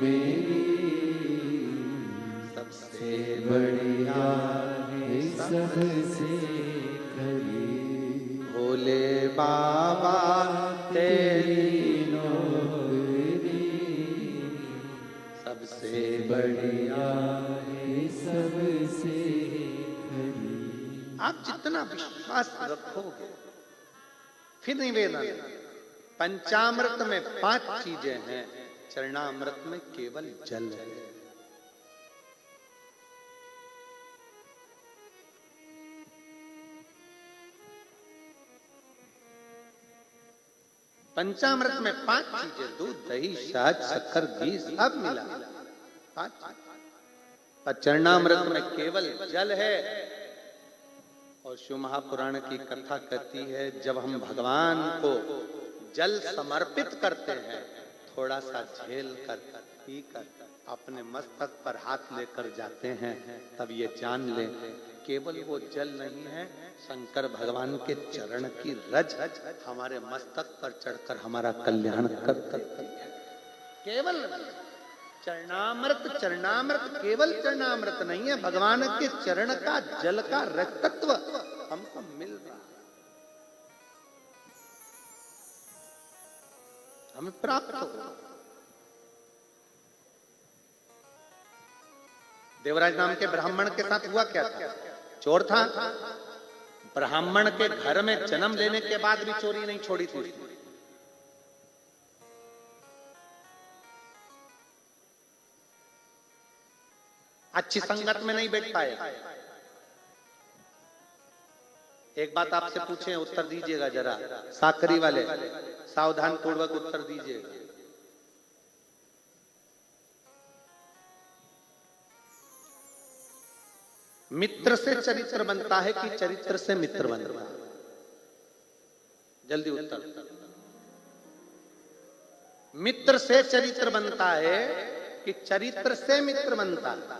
मेरी। सबसे बढ़िया है, सबसे खरी। भोले बाबा तेरी नौकरी सबसे बढ़िया है, सबसे खरी। आप जितना विश्वास रखोगे, फिर निवेदन, पंचामृत में 5 चीजें हैं, चरणामृत में केवल जल है। पंचामृत में 5 चीजें, दूध, दही, शहद, शक्कर, घी सब मिला 5। पर चरणामृत में केवल जल है। और शिव महापुराण की कथा कहती है, जब हम भगवान को जल समर्पित करते हैं, थोड़ा सा झेल कर पी कर अपने मस्तक पर हाथ लेकर जाते हैं, तब ये जान ले केवल वो जल नहीं है, शंकर भगवान के चरण की रज हमारे मस्तक पर चढ़कर हमारा कल्याण कर सकती है। केवल चरणामृत, चरणामृत केवल चरणामृत नहीं है, भगवान के चरण का जल का रक्तत्व हमको मिल रहा, हमें प्राप्त हो। देवराज नाम के ब्राह्मण के साथ हुआ क्या था? चोर था, ब्राह्मण के घर में जन्म लेने के बाद भी चोरी नहीं छोड़ी थी। अच्छी संगत में नहीं बैठ पाए। एक बात आपसे पूछे, उत्तर दीजिएगा जरा, साकरी वाले सावधान पूर्वक उत्तर दीजिएगा। मित्र से चरित्र बनता है कि चरित्र से मित्र बनता है? जल्दी उत्तर। मित्र से चरित्र बनता है कि चरित्र से मित्र बनता है?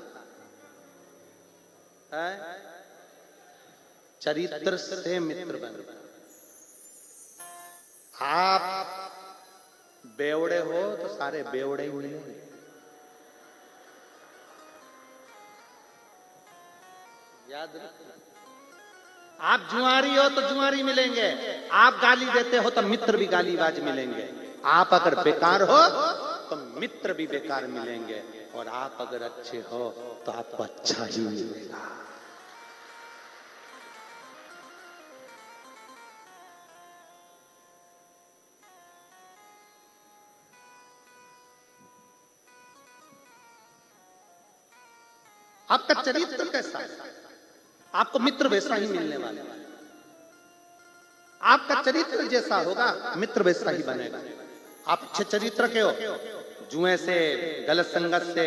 चरित्र से मित्र बनता है। आप बेवड़े हो तो सारे बेवड़े ही मिलेंगे। याद रखना, आप जुआरी हो तो जुआरी मिलेंगे, आप गाली देते हो तो मित्र भी गालीबाज मिलेंगे, आप अगर बेकार हो तो मित्र भी बेकार मिलेंगे, और आप अगर अच्छे हो तो आपको अच्छा ही मिलेगा। आपका चरित्र कैसा है, आपको मित्र वैसा ही मिलने वाला है। आपका चरित्र जैसा होगा, मित्र वैसा ही बनेगा। आप अच्छे चरित्र के हो, जुए से, गलत संगत से,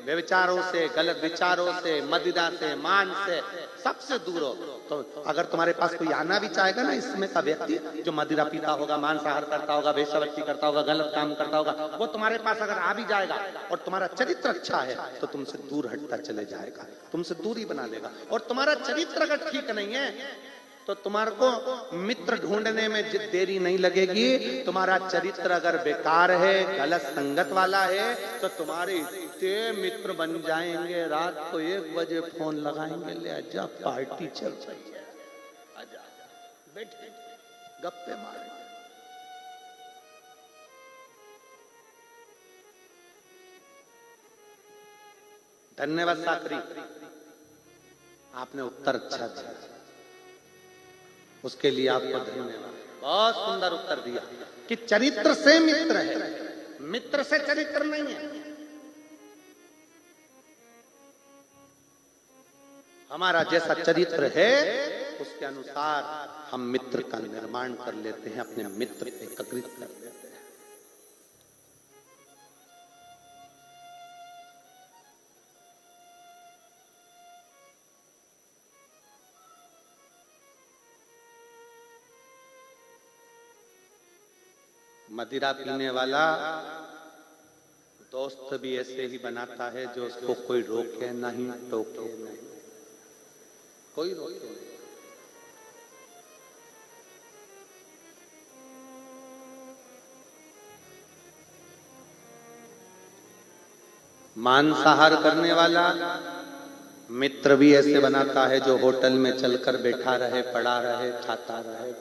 व्यभिचारों से, गलत विचारों से, मदिरा से, मान से, सबसे दूर हो, तो अगर तुम्हारे पास कोई आना भी चाहेगा ना इसमें का व्यक्ति जो मदिरा पीता होगा, मांसाहार करता होगा, वेश्यावृत्ति करता होगा, गलत काम करता होगा, वो तुम्हारे पास अगर आ भी जाएगा और तुम्हारा चरित्र अच्छा है तो तुमसे दूर हटता चले जाएगा, तुमसे दूरी बना लेगा। और तुम्हारा चरित्र अगर ठीक नहीं है तो तुम्हारे को मित्र ढूंढने में देरी नहीं लगेगी। तुम्हारा चरित्र अगर बेकार है, गलत संगत वाला है, तो तुम्हारे इतने मित्र बन जाएंगे, रात को 1 बजे फोन लगाएंगे, ले आजा पार्टी चल रही है, आजा बैठे गप्पे मारेंगे। धन्यवाद साकरी, आपने उत्तर अच्छा दिया, उसके लिए आपको धन्यवाद। बहुत सुंदर उत्तर दिया कि चरित्र से मित्र है, मित्र से चरित्र नहीं है। हमारा जैसा चरित्र है उसके अनुसार हम मित्र का निर्माण कर लेते हैं, अपने मित्र एकत्रित कर लेते हैं। मदिरा पीने वाला दोस्त भी ऐसे ही बनाता है जो उसको कोई रोके नहीं, टोके नहीं, कोई रोके नहीं। मांसाहार करने वाला मित्र भी ऐसे बनाता है जो होटल में चलकर बैठा रहे, पड़ा रहे, खाता रहे,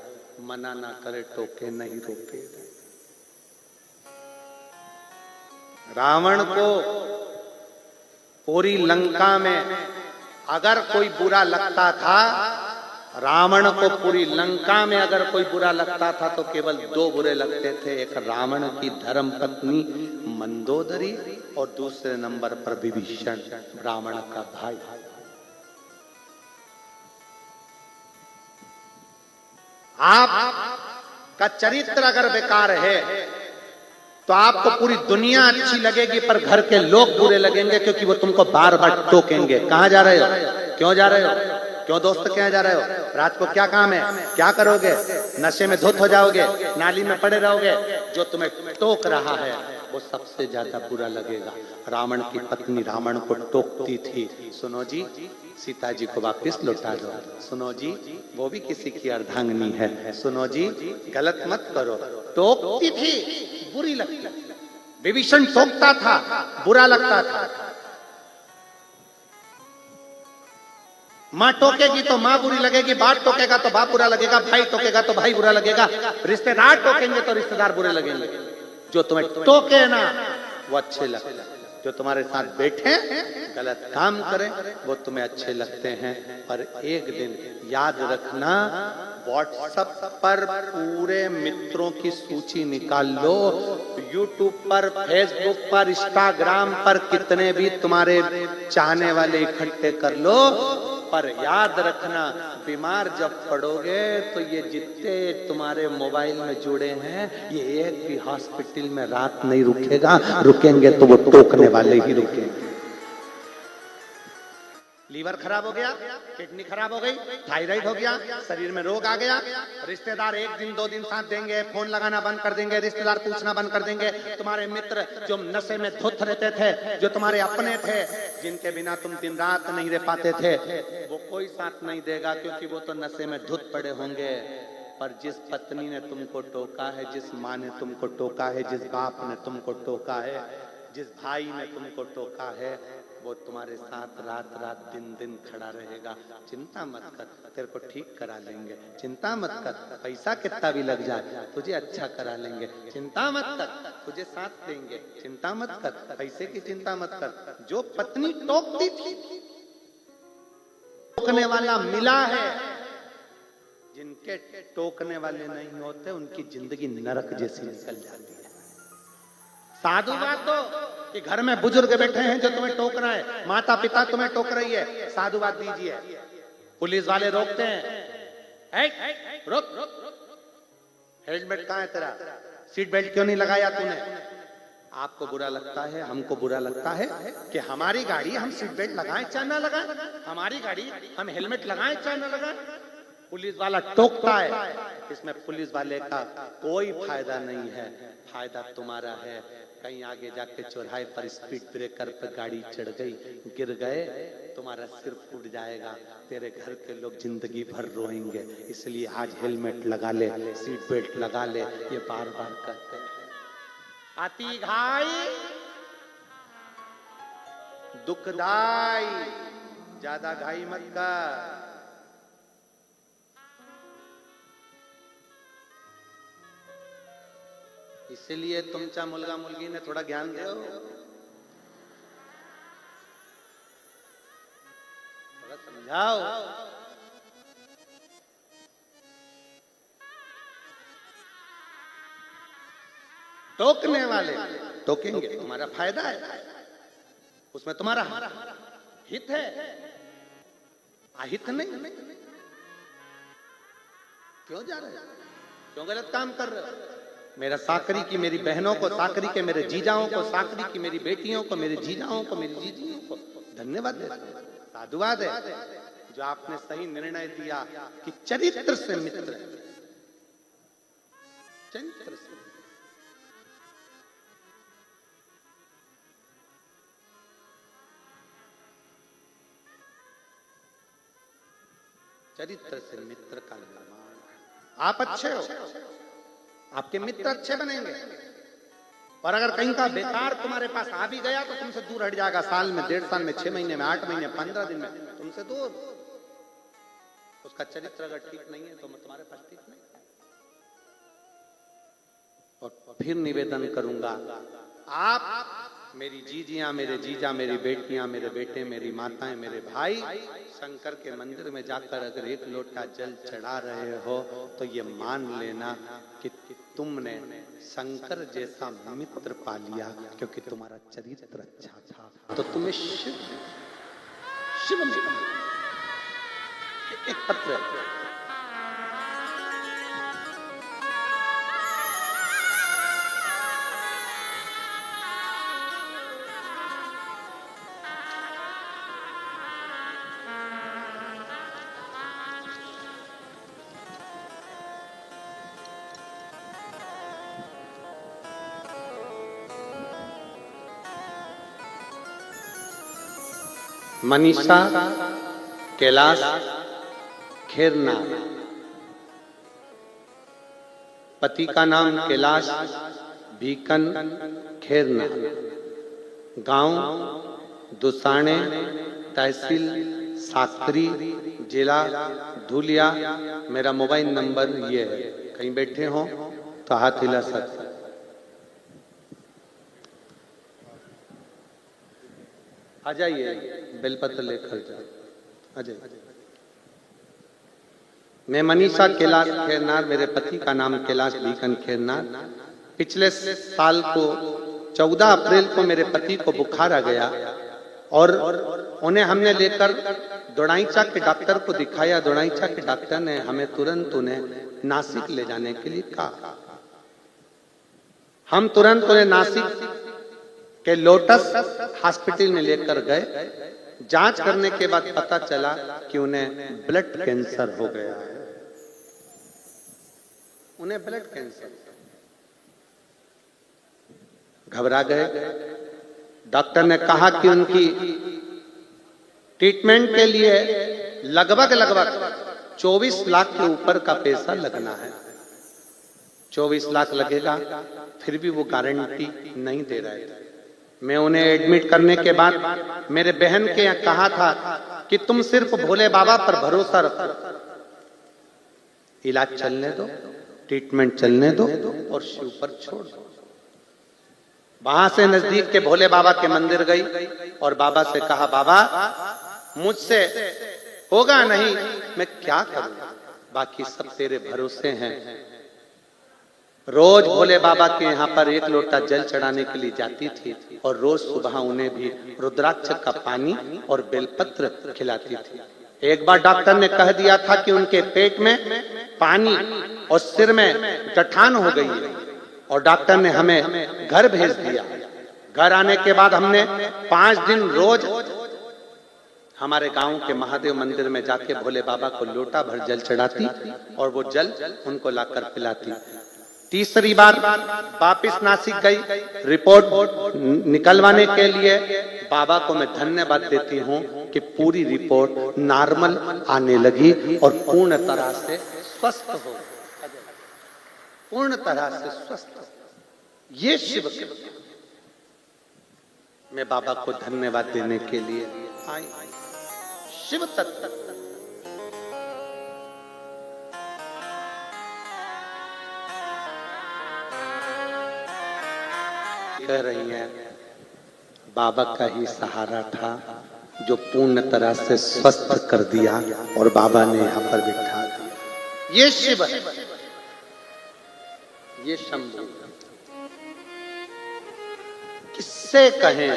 मना ना करे, टोके नहीं, रोके नहीं। रावण को पूरी लंका में अगर कोई बुरा लगता था, रावण को पूरी लंका में अगर कोई बुरा लगता था तो केवल दो बुरे लगते थे, एक रावण की धर्म पत्नी मंदोदरी और दूसरे नंबर पर विभीषण, रावण का भाई। आप का चरित्र अगर बेकार है तो आपको पूरी दुनिया अच्छी लगेगी पर घर के लोग बुरे लगेंगे, क्योंकि वो तुमको बार बार टोकेंगे। कहां जा रहे हो, क्यों जा रहे हो, क्यों दोस्त क्या जा रहे हो, रात को क्या काम है, क्या करोगे, नशे में धुत हो जाओगे, नाली में पड़े रहोगे। जो तुम्हें टोक रहा है वो सबसे ज्यादा बुरा लगेगा। रावण की पत्नी रावण को टोकती थी, सुनो जी सीता जी को वापस लौटा दो, सुनो जी वो भी किसी की अर्धांगिनी है, सुनो जी गलत मत करो। टोकती थी, बुरी लगती। विभीषण टोकता था, बुरा लगता था। माँ टोकेगी तो माँ बुरी लगेगी, बाप टोकेगा तो बाप बुरा लगेगा, भाई टोकेगा तो भाई बुरा लगेगा, रिश्तेदार टोकेंगे तो रिश्तेदार बुरे लगेंगे। जो तुम्हें टोके ना वो अच्छे लगते, जो तुम्हारे साथ बैठे गलत काम करें वो तुम्हें अच्छे लगते हैं। पर एक दिन याद रखना, व्हाट्सएप पर पूरे मित्रों की सूची निकाल लो, यूट्यूब पर, फेसबुक पर, इंस्टाग्राम पर कितने भी तुम्हारे चाहने वाले इकट्ठे कर लो, पर याद रखना बीमार जब पड़ोगे तो ये जितने तुम्हारे मोबाइल में जुड़े हैं ये एक भी हॉस्पिटल में रात नहीं रुकेगा, रुकेंगे तो वो टोकने वाले ही रुकेंगे। लीवर खराब हो गया, किडनी खराब हो गई, थायराइड हो गया, शरीर में रोग आ गया, रिश्तेदार एक दिन दो दिन साथ देंगे, फोन लगाना बंद कर देंगे, रिश्तेदार पूछना बंद कर देंगे, तुम्हारे मित्र जो नशे में धुत रहते थे, जो तुम्हारे अपने थे, जिनके बिना तुम दिन रात नहीं रह पाते थे, वो कोई साथ नहीं देगा, क्योंकि वो तो नशे में धुत पड़े होंगे। पर जिस पत्नी ने तुमको टोका है, जिस माँ ने तुमको टोका है, जिस बाप ने तुमको टोका है, जिस भाई ने तुमको टोका है, वो तुम्हारे साथ रात रात दिन दिन खड़ा रहेगा। चिंता मत कर, तेरे को ठीक करा लेंगे, चिंता मत कर, पैसा कितना भी लग जाए तुझे अच्छा करा लेंगे, चिंता मत कर, तुझे साथ देंगे, चिंता मत कर, पैसे की चिंता मत कर। जो पत्नी टोकती थी, टोकने वाला मिला है, जिनके टोकने वाले नहीं होते उनकी जिंदगी नरक जैसी निकल जाती है। साधु बात तो कि घर में बुजुर्ग बैठे हैं जो तुम्हें टोक रहा है, माता पिता तुम्हें टोक रही है, साधु बात दीजिए। पुलिस वाले रोकते हैं, रोक, हेलमेट कहाँ है तेरा, सीट बेल्ट क्यों नहीं लगाया तूने। आपको बुरा लगता है, हमको बुरा लगता है कि हमारी गाड़ी हम सीट बेल्ट लगाएं चाहे ना लगाएं, हमारी गाड़ी हम हेलमेट लगाएं चाहे ना लगाएं, पुलिस वाला टोकता है। इसमें पुलिस वाले का कोई फायदा नहीं है, फायदा तुम्हारा है। कहीं आगे जाके चौराहे पर स्पीड ब्रेकर पर गाड़ी चढ़ गई, गिर गए, तुम्हारा सिर फूट जाएगा, तेरे घर के लोग जिंदगी भर रोएंगे। इसलिए आज हेलमेट लगा ले, सीट बेल्ट लगा ले, ये बार बार कहते हैं। अति घाई दुखदाई, ज्यादा घाई मत कर। इसीलिए तुमचा मुलगा मुलगी ने थोड़ा ज्ञान दो, थोड़ा समझाओ। टोकने वाले टोकेंगे, तुम्हारा फायदा है, उसमें तुम्हारा हित है, अहित नहीं। क्यों जा रहे हो, क्यों गलत काम कर रहे हो। मेरा साकरी की मेरी बहनों को, साकरी के मेरे जीजाओं को, साकरी की मेरी बेटियों को, मेरे जीजाओं को, मेरी जीजियों को धन्यवाद देता हूं, साधुवाद है जो आपने सही निर्णय दिया कि चरित्र से मित्र, चरित्र से। चरित्र से मित्र का निर्माण। आप अच्छे हो, आपके मित्र अच्छे बनेंगे, और अगर कहीं का बेकार तुम्हारे पास आ भी गया तो तुमसे दूर हट जाएगा। साल में, 1.5 साल में, 6 महीने में, 8 महीने, 15 दिन में तुमसे दूर। उसका चरित्र अगर ठीक नहीं है तो तुम्हारे पास ठीक नहीं। और फिर निवेदन करूंगा, आप मेरी जीजियां, मेरे जीजा, मेरी बेटियां, मेरे बेटे, मेरी माताएं, मेरे भाई शंकर के मंदिर में जाकर अगर एक लोटा जल चढ़ा रहे हो तो ये मान लेना कि तुमने शंकर जैसा मित्र पा लिया, क्योंकि तुम्हारा चरित्र अच्छा था। तो तुम्हें शिव शिव मिला। एक पत्र मनीषा कैलाश खेरनार, पति का नाम कैलाश भीकन खेरनार, गांव दुसाने, तहसील साकरी, जिला धुलिया। मेरा मोबाइल नंबर ये है, कहीं बैठे हो तो हाथ हिला सकते। आ जाइए, बेलपत्र लेकर जाओ, आ जाइए। मैं मनीषा कैलाश खेरनार, मेरे पति का नाम कैलाश भीकन खेरनार। पिछले साल को 14 अप्रैल को मेरे पति को बुखार आ गया और उन्हें हमने लेकर दोड़ाईचा के डॉक्टर को दिखाया। दोड़ाईचा के डॉक्टर ने हमें तुरंत उन्हें नासिक ले जाने के लिए कहा। हम तुरंत उन्हें नासिक के लोटस हॉस्पिटल में लेकर गए। जांच करने के बाद पता चला कि उन्हें ब्लड कैंसर हो गया है। उन्हें ब्लड कैंसर। घबरा गए। डॉक्टर ने कहा कि उनकी ट्रीटमेंट के लिए लगभग 24 लाख के ऊपर का पैसा लगना है। 24 लाख लगेगा, फिर भी वो गारंटी नहीं दे रहे थे। मैं उन्हें एडमिट करने के बाद मेरे बहन के यहाँ कहा था कि तुम सिर्फ भोले बाबा पर भरोसा रखो, इलाज चलने दो, ट्रीटमेंट चलने दो और शिव पर छोड़ दो। वहां से नजदीक के भोले बाबा के मंदिर गई और बाबा से कहा, बाबा मुझसे होगा नहीं, मैं क्या करूं, बाकी सब तेरे भरोसे हैं। रोज भोले बाबा के यहाँ पर एक लोटा जल चढ़ाने के लिए जाती थी और रोज सुबह उन्हें भी रुद्राक्ष का पानी और बेलपत्र खिलाती थी। एक बार डॉक्टर ने कह दिया था कि उनके पेट में पानी और सिर में गठान हो गई है और डॉक्टर ने हमें घर भेज दिया। घर आने के बाद हमने 5 दिन रोज हमारे गांव के महादेव मंदिर में जाके भोले बाबा को लोटा भर जल चढ़ाती और वो जल उनको लाकर पिलाती। तीसरी बार वापिस नासिक गई रिपोर्ट निकलवाने के लिए। बाबा को मैं धन्यवाद देती हूँ कि पूरी रिपोर्ट नॉर्मल आने लगी और पूर्ण तरह से स्वस्थ हो, पूर्ण तरह से स्वस्थ। ये शिव कृपा। मैं बाबा को धन्यवाद देने के लिए आई। शिव तत्व कह रही हैं, बाबा का ही सहारा था जो पूर्ण तरह से स्वस्थ कर दिया और बाबा ने यहाँ पर बिठा दिया। ये शिव है, ये शंभु। किससे कहें,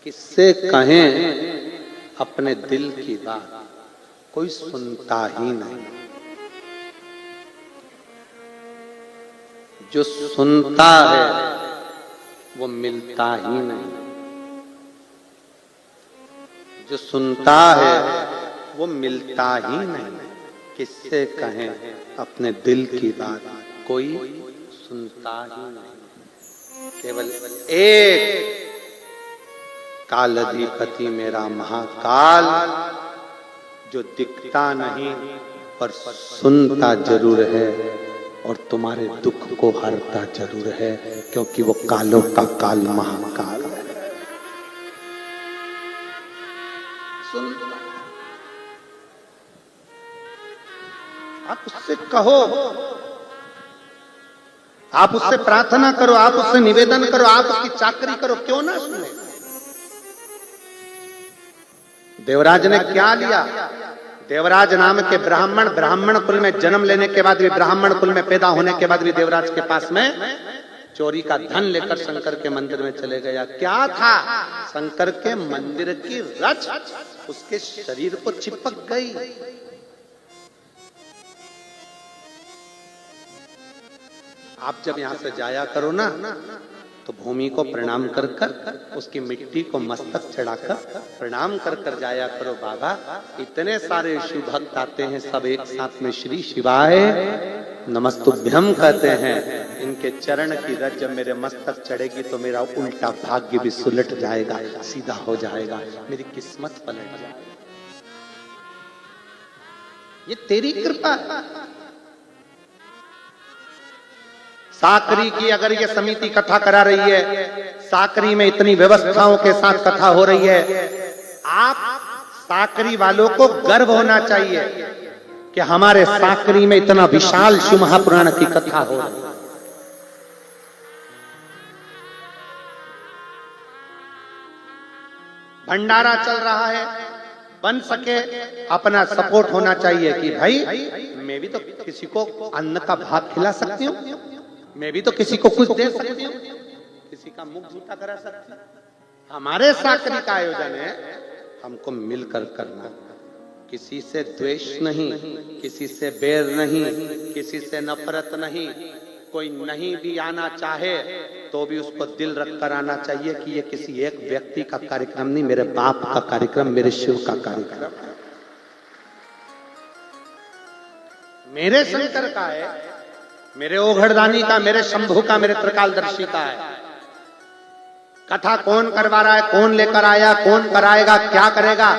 किससे कहें अपने दिल की बात, कोई सुनता ही नहीं। जो सुनता है वो मिलता ही नहीं। जो सुनता है वो मिलता ही नहीं। किससे कहें अपने दिल की बात, कोई सुनता ही नहीं। केवल एक कालाधिपति मेरा महाकाल, जो दिखता नहीं पर सुनता जरूर है और तुम्हारे दुख को हरता जरूर है, क्योंकि वो कालों का काल महाकाल है। सुन, आप उससे कहो आप उससे प्रार्थना करो, आप उससे निवेदन करो, आप उसकी चाकरी करो, क्यों ना सुने। देवराज ने क्या लिया? देवराज नाम के ब्राह्मण, ब्राह्मण कुल में जन्म लेने के बाद भी, ब्राह्मण कुल में पैदा होने के बाद भी देवराज के पास में चोरी का धन लेकर शंकर के मंदिर में चले गया। क्या था? शंकर के मंदिर की रच उसके शरीर को चिपक गई। आप जब यहां से जाया करो ना, तो भूमि को प्रणाम कर कर, उसकी मिट्टी को मस्तक चढ़ाकर प्रणाम कर कर जाया करो। बाबा, इतने सारे शिव भक्त आते हैं, सब एक साथ में श्री शिवाय नमस्तुभ्यम कहते हैं। इनके चरण की रज जब मेरे मस्तक चढ़ेगी तो मेरा उल्टा भाग्य भी सुलट जाएगा, सीधा हो जाएगा, मेरी किस्मत पलट जाएगी। ये तेरी कृपा है। साकरी की अगर ये समिति कथा करा रही है, साकरी में इतनी व्यवस्थाओं के साथ कथा हो रही है, आप साकरी वालों को गर्व होना चाहिए कि हमारे साकरी में इतना विशाल शिव महापुराण की कथा हो रही है। भंडारा चल रहा है, बन सके अपना सपोर्ट होना चाहिए कि भाई मैं भी तो किसी को अन्न का भाग खिला सकती हूँ, मैं भी तो किसी को कुछ दे सकती हूँ, किसी का मुख झूठा करा सकती हूँ। हमारे साकरी का आयोजन है, हमको मिलकर करना, किसी से द्वेष नहीं, किसी से बैर नहीं, किसी से नफरत नहीं। कोई नहीं भी आना चाहे तो भी उसको दिल रख कर आना चाहिए कि ये किसी एक व्यक्ति का कार्यक्रम नहीं, मेरे बाप का कार्यक्रम, मेरे शिव का कार्यक्रम, मेरे शंकर का है, मेरे ओघड़दानी का, मेरे शंभू का, मेरे त्रिकालदर्शी का है। कथा कौन करवा रहा है, कौन लेकर आया, कौन कराएगा, क्या करेगा,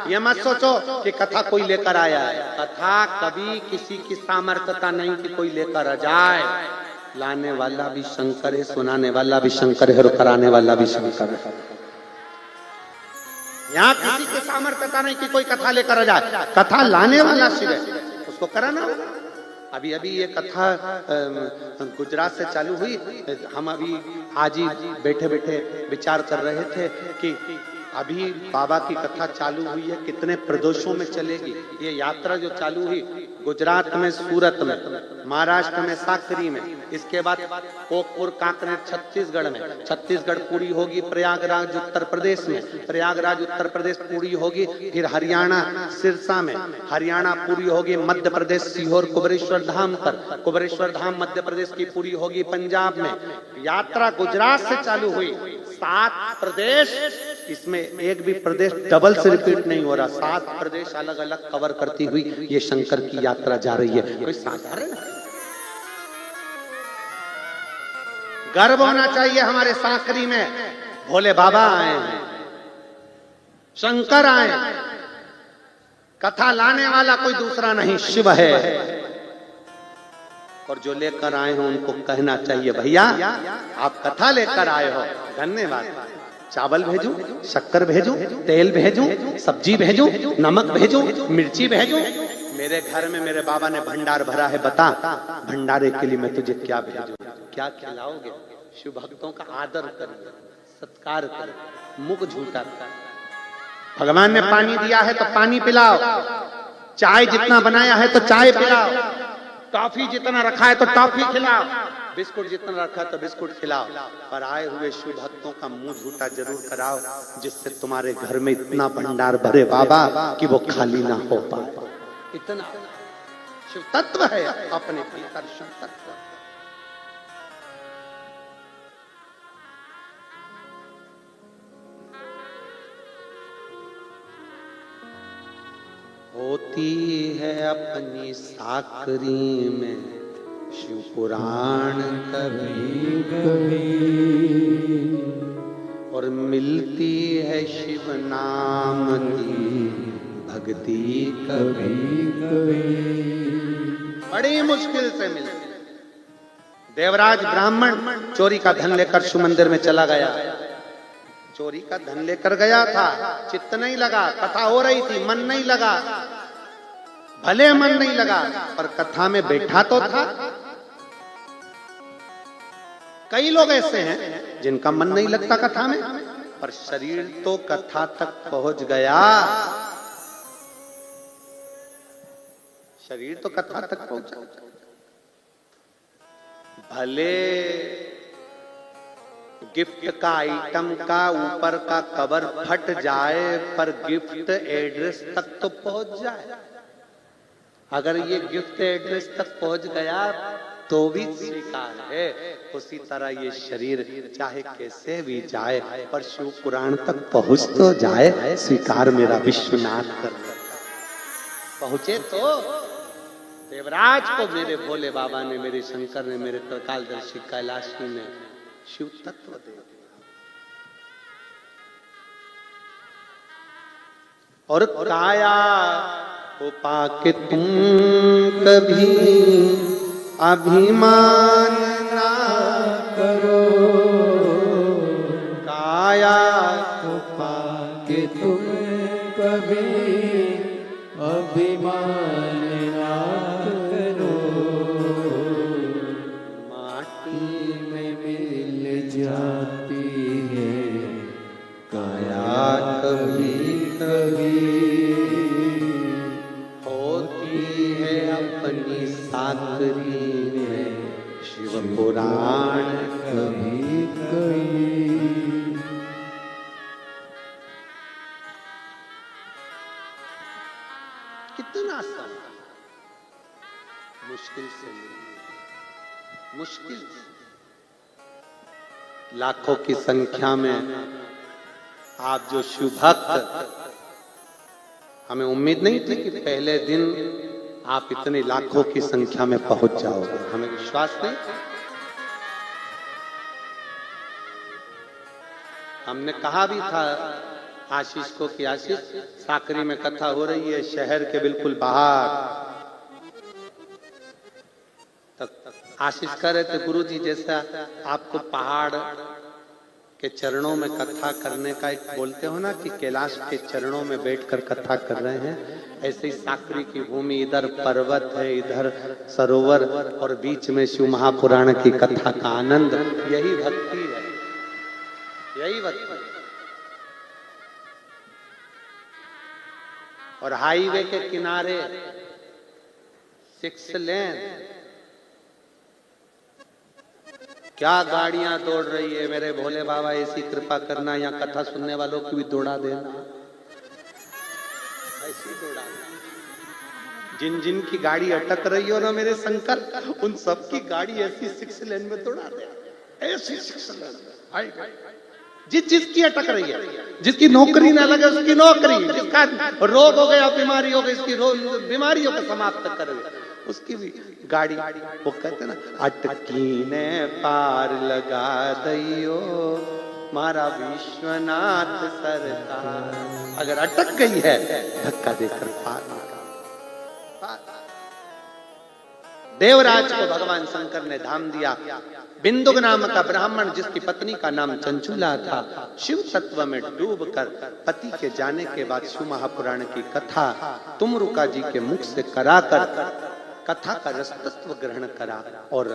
ये मत सोचो कि कथा कोई लेकर आया है। कथा कभी किसी की सामर्थ्यता नहीं कि कोई लेकर आ जाए। लाने वाला भी शंकर है, सुनाने वाला भी शंकर है और कराने वाला भी शंकर है। यहाँ किसी की सामर्थ्यता नहीं कि कोई कथा लेकर आ जाए। कथा लाने वाला शिव है, उसको कराना होगा। अभी अभी ये कथा गुजरात से चालू हुई। हम अभी आज ही बैठे बैठे विचार कर रहे थे कि अभी बाबा की कथा चालू हुई है, कितने प्रदेशों में चलेगी ये यात्रा जो चालू हुई। गुजरात में सूरत में, महाराष्ट्र में साकरी में, इसके बाद कोकपुर कांकरेर छत्तीसगढ़ में, छत्तीसगढ़ पूरी होगी प्रयागराज उत्तर प्रदेश में, प्रयागराज उत्तर प्रदेश पूरी होगी फिर हरियाणा सिरसा में, हरियाणा पूरी होगी मध्य प्रदेश सीहोर कुबरेश्वर धाम पर, कुबरेश्वर धाम मध्य प्रदेश की पूरी होगी पंजाब में। यात्रा गुजरात से चालू हुई, 7 प्रदेश, इसमें एक भी प्रदेश डबल से रिपीट नहीं हो रहा, 7 प्रदेश अलग अलग कवर करती हुई ये शंकर की यात्रा जा रही है। कोई साधारण गर्व होना चाहिए हमारे साकरी में। भोले बाबा आए हैं, शंकर आए, कथा लाने वाला कोई दूसरा नहीं, शिव है। और जो लेकर आए हो उनको कहना चाहिए, भैया आप कथा लेकर आए हो, धन्यवाद। चावल भेजूं, शक्कर भेजूं, तेल भेजूं, सब्जी भेजूं, नमक भेजूं, मिर्ची भेजूं। मेरे घर में मेरे बाबा ने भंडार भरा है, बता भंडारे के लिए मैं तुझे क्या भेजूं, क्या खिलाओगे? शिव भक्तों का आदर कर, सत्कार कर, मुख झूठा कर। भगवान ने पानी दिया है तो पानी पिलाओ, चाय जितना बनाया है तो चाय पिलाओ, टॉफी जितना रखा है तो टॉफी खिलाओ, बिस्कुट जितना रखा है तो बिस्कुट खिलाओ। पर आए हुए शिव भक्तों का मुंह झूठा जरूर कराओ, जिससे तुम्हारे घर में इतना भंडार भरे बाबा कि वो खाली ना हो पाए। इतना शिव तत्व है अपने भीतर, शिव तत्व। होती है अपनी साकरी में शिव पुराण कभी कभी, और मिलती है शिव नाम की भक्ति कभी कभी, बड़ी मुश्किल से मिलती। देवराज ब्राह्मण चोरी का धन लेकर शिव मंदिर में चला गया, चोरी का धन लेकर गया था, चित्त नहीं लगा, कथा हो रही थी, मन नहीं लगा, भले मन नहीं लगा पर कथा में बैठा तो था। कई लोग ऐसे हैं जिनका मन नहीं लगता कथा में, पर शरीर तो कथा तक पहुंच गया, शरीर तो कथा तक पहुंचा। भले गिफ्ट का आइटम का ऊपर का कवर फट जाए, पर गिफ्ट एड्रेस तक तो पहुंच जाए। अगर ये गिफ्ट एड्रेस तक पहुंच गया तो भी स्वीकार है। उसी तरह ये शरीर चाहे कैसे भी जाए, पर शिव पुराण तक पहुंच तो जाए। स्वीकार मेरा विश्वनाथ कर पहुंचे तो। देवराज को मेरे भोले बाबा ने, मेरे शंकर ने, मेरे त्रिकालदर्शी कैलाशी ने शिव तत्व दे दिया। और काया को पाके तुम कभी अभिमान ना करो, काया को पाके तुम कभी अभिमान ना करो, माटी में मिल जाती है काया कभी कभी, होती है अपनी साकरी में शिव पुराण कभी कभी। कितना सा मुश्किल से, मुश्किल से लाखों की संख्या में आप जो शिव भक्त, हमें उम्मीद नहीं थी कि पहले दिन आप इतनी लाखों की संख्या में पहुंच जाओगे, हमें विश्वास नहीं। हमने कहा भी था आशीष को कि आशीष, साकरी में कथा हो रही है शहर के बिल्कुल बाहर। तब आशीष कह रहे थे गुरुजी जैसा आपको पहाड़ के चरणों में कथा करने का एक बोलते हो ना कि कैलाश के चरणों में बैठकर कथा कर रहे हैं, ऐसे ही साकरी की भूमि, इधर पर्वत है, इधर सरोवर, और बीच में शिव महापुराण की कथा का आनंद। यही भक्ति है, यही भक्ति। और हाईवे के किनारे 6 लेन, क्या गाड़ियां दौड़ रही है। मेरे भोले बाबा ऐसी कृपा करना, या कथा सुनने वालों की भी दौड़ा देना, ऐसी दौड़ा देना। जिन जिन की गाड़ी अटक रही हो ना मेरे शंकर, उन सब की गाड़ी ऐसी 6 लेन में दौड़ा दे, ऐसी 6 लेन। जिसकी अटक रही है, जिसकी नौकरी ना लगे उसकी नौकरी, जिसका रोग हो गया, बीमारी हो गई, इसकी बीमारियों को समाप्त कर उसकी भी गाड़ी। वो कहते ना, अटकी ने पार लगा दियो मारा विश्वनाथ सरकार। अगर अटक गई है धक्का देकर पार लगा। देवराज को भगवान शंकर ने धाम दिया। बिंदुक नाम का ब्राह्मण, जिसकी पत्नी का नाम चंचुला था, शिव तत्व में डूबकर पति के जाने के बाद शिव महापुराण की कथा तुमरुका जी के मुख से कराकर कथा का रसतत्व ग्रहण करा। और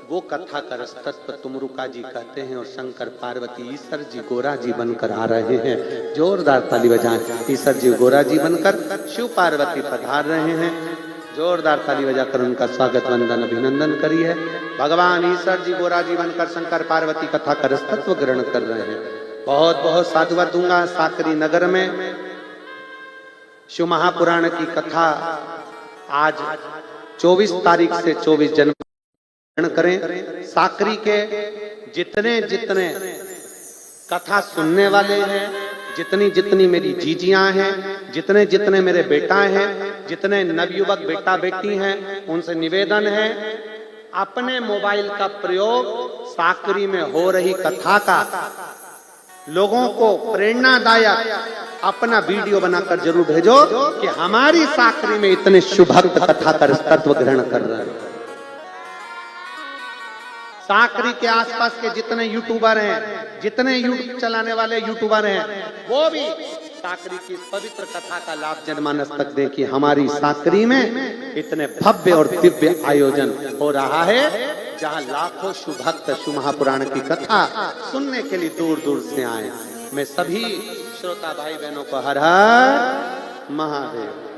वो कथा का रसतत्व तुमरुका जी कहते हैं, और शंकर पार्वती ईश्वर जी गोरा जी बनकर आ रहे हैं। जोरदार ताली बजाएं। ईश्वर जी गोरा जी बनकर शिव पार्वती पधार रहे हैं। जोरदार ताली बजाकर उनका स्वागत वंदन अभिनंदन करिए। भगवान ईश्वर जी गोरा जी बनकर शंकर पार्वती कथा का रसतत्व ग्रहण कर रहे हैं। बहुत बहुत साधुवाद दूंगा। साकरी नगर में शिव महापुराण की कथा आज 24 तारीख से 24 जनवरी करें। साकरी के जितने जितने कथा सुनने वाले हैं, जितनी जितनी मेरी जीजियां हैं, जितने जितने मेरे बेटा हैं, जितने नवयुवक बेटा बेटी हैं, उनसे निवेदन है अपने मोबाइल का प्रयोग साकरी में हो रही कथा का लोगों को प्रेरणादायक अपना वीडियो बनाकर जरूर भेजो कि हमारी साकरी में इतने शुभ भक्त कथा का तत्व ग्रहण कर रहे हैं। साकरी के आसपास के जितने यूट्यूबर हैं, जितने यूट्यूब चलाने वाले यूट्यूबर हैं, वो भी साकरी की पवित्र कथा का लाभ जनमानस तक दें कि हमारी साकरी में इतने भव्य और दिव्य आयोजन हो रहा है। जहाँ लाखों शुभक्त महापुराण की कथा सुनने के लिए दूर दूर से आए। मैं सभी श्रोता भाई बहनों को हर हर महादेव।